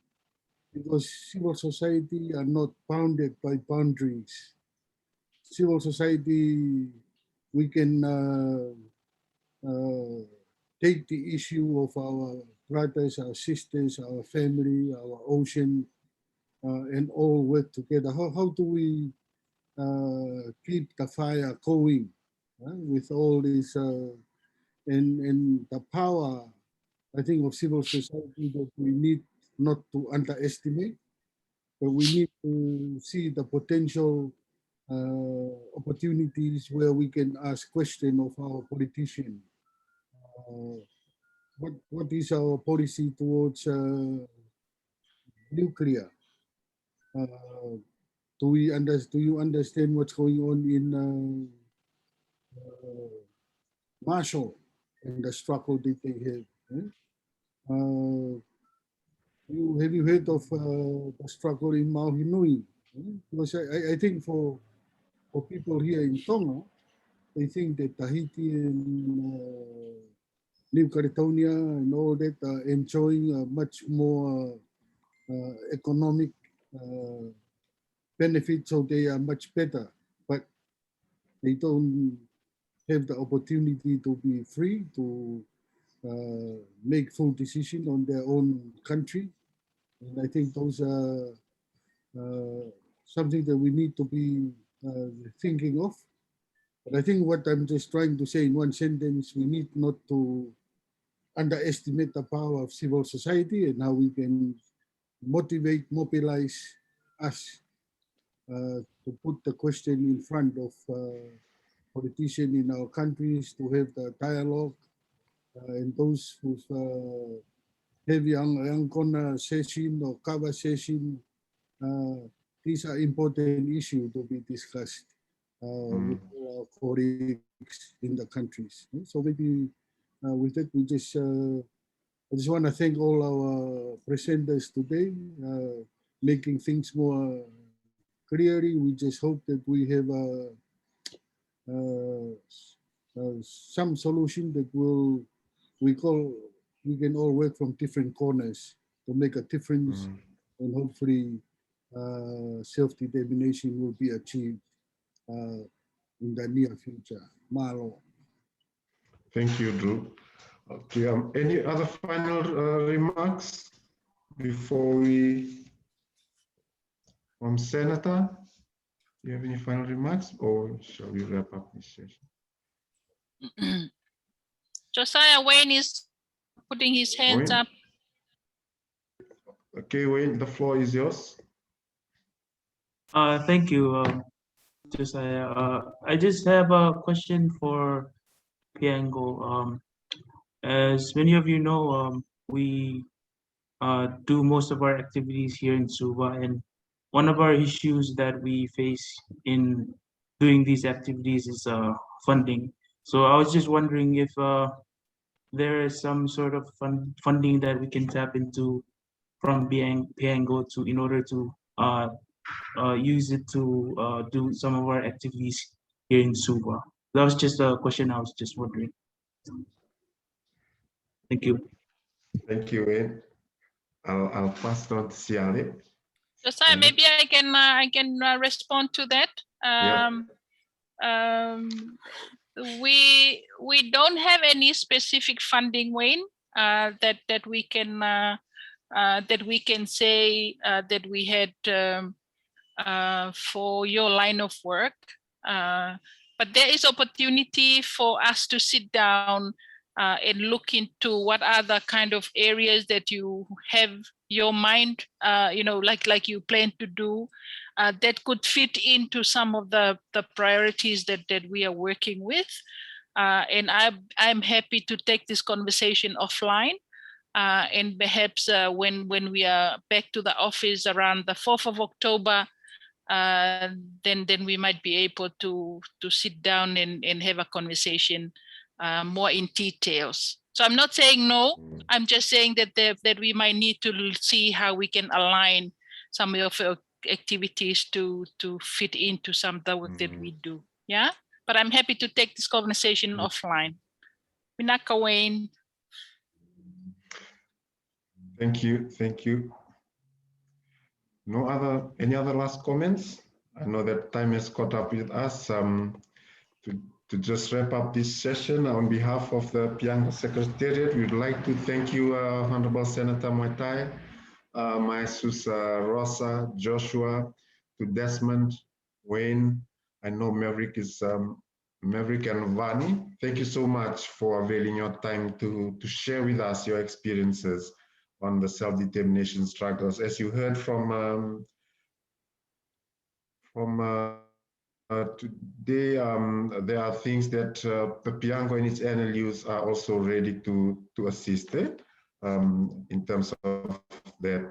Because civil society are not bounded by boundaries. Civil society, we can take the issue of our brothers, our sisters, our family, our ocean, and all work together. How do we keep the fire going with all this and the power, I think, of civil society that we need not to underestimate, but we need to see the potential opportunities where we can ask questions of our politicians. What is our policy towards nuclear? Do you understand what's going on in Marshall and the struggle that they have? Have you heard of the struggle in Maui? Because I think for people here in Tonga, they think that Tahiti and New Caledonia and all that are enjoying a much more economic benefits, so they are much better. But they don't have the opportunity to be free to make full decision on their own country. And I think those are something that we need to be thinking of. But I think what I'm just trying to say in one sentence, we need not to underestimate the power of civil society and how we can motivate, mobilize us to put the question in front of politicians in our countries to have the dialogue and those who have young corner session or cover session. These are important issues to be discussed with our colleagues in the countries. So maybe with that, I just want to thank all our presenters today, making things more clearly. We just hope that we have some solution that we can all work from different corners to make a difference, and hopefully self-determination will be achieved in the near future. Malo. Thank you, Drew. Okay, any other final remarks before we, Senator, do you have any final remarks, or shall we wrap up this session? Josiah Wayne is putting his hands Wayne? up. Okay, Wayne, the floor is yours. Thank you, Josiah. I just have a question for Piango. As many of you know, we do most of our activities here in Suva, and one of our issues that we face in doing these activities is funding. So I was just wondering if there is some sort of funding that we can tap into from Piango in order to use it to do some of our activities here in Suva. That was just a question I was just wondering. Thank you. Thank you, Wayne. I'll pass it on to Siale. Josiah, maybe I can respond to that. We don't have any specific funding, Wayne, that we can say that we had for your line of work. But there is opportunity for us to sit down and look into what are the kind of areas that you have your mind, like you plan to do, that could fit into some of the priorities that we are working with. And I'm happy to take this conversation offline. And perhaps when we are back to the office around the 4th of October, then we might be able to sit down and have a conversation more in details. So I'm not saying no, I'm just saying that we might need to see how we can align some of our activities to fit into some of the work that we do. Yeah, but I'm happy to take this conversation offline. Minaka Wayne. Thank you. Thank you. Any other last comments? I know that time has caught up with us. To just wrap up this session, on behalf of the Piango Secretariat, we'd like to thank you, Honorable Senator Moitai, my sus Rosa, Joshua, to Desmond, Wayne. I know Maverick and Vani. Thank you so much for availing your time to share with us your experiences on the self-determination struggles. As you heard from today, there are things that the Piango and its NLUs are also ready to assist in terms of that.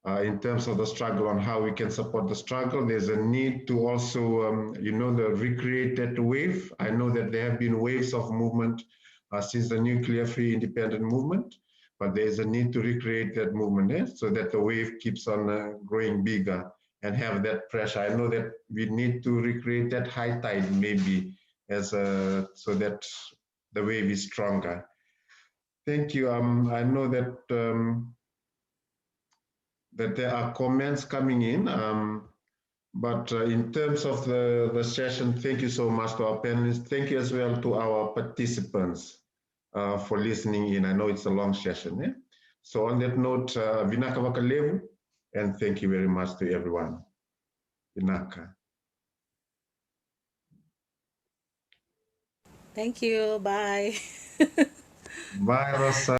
In terms of the struggle on how we can support the struggle, there's a need to also, the recreated wave. I know that there have been waves of movement since the nuclear-free independent movement. but there is a need to recreate that movement, so that the wave keeps on growing bigger and have that pressure. I know that we need to recreate that high tide maybe so that the wave is stronger. Thank you. I know that that there are comments coming in, but in terms of the session, thank you so much to our panelists. Thank you as well to our participants for listening in. I know it's a long session. Eh? So on that note, Vinaka Wakalevu, and thank you very much to everyone. Vinaka. Thank you. Bye. Bye, Rosa.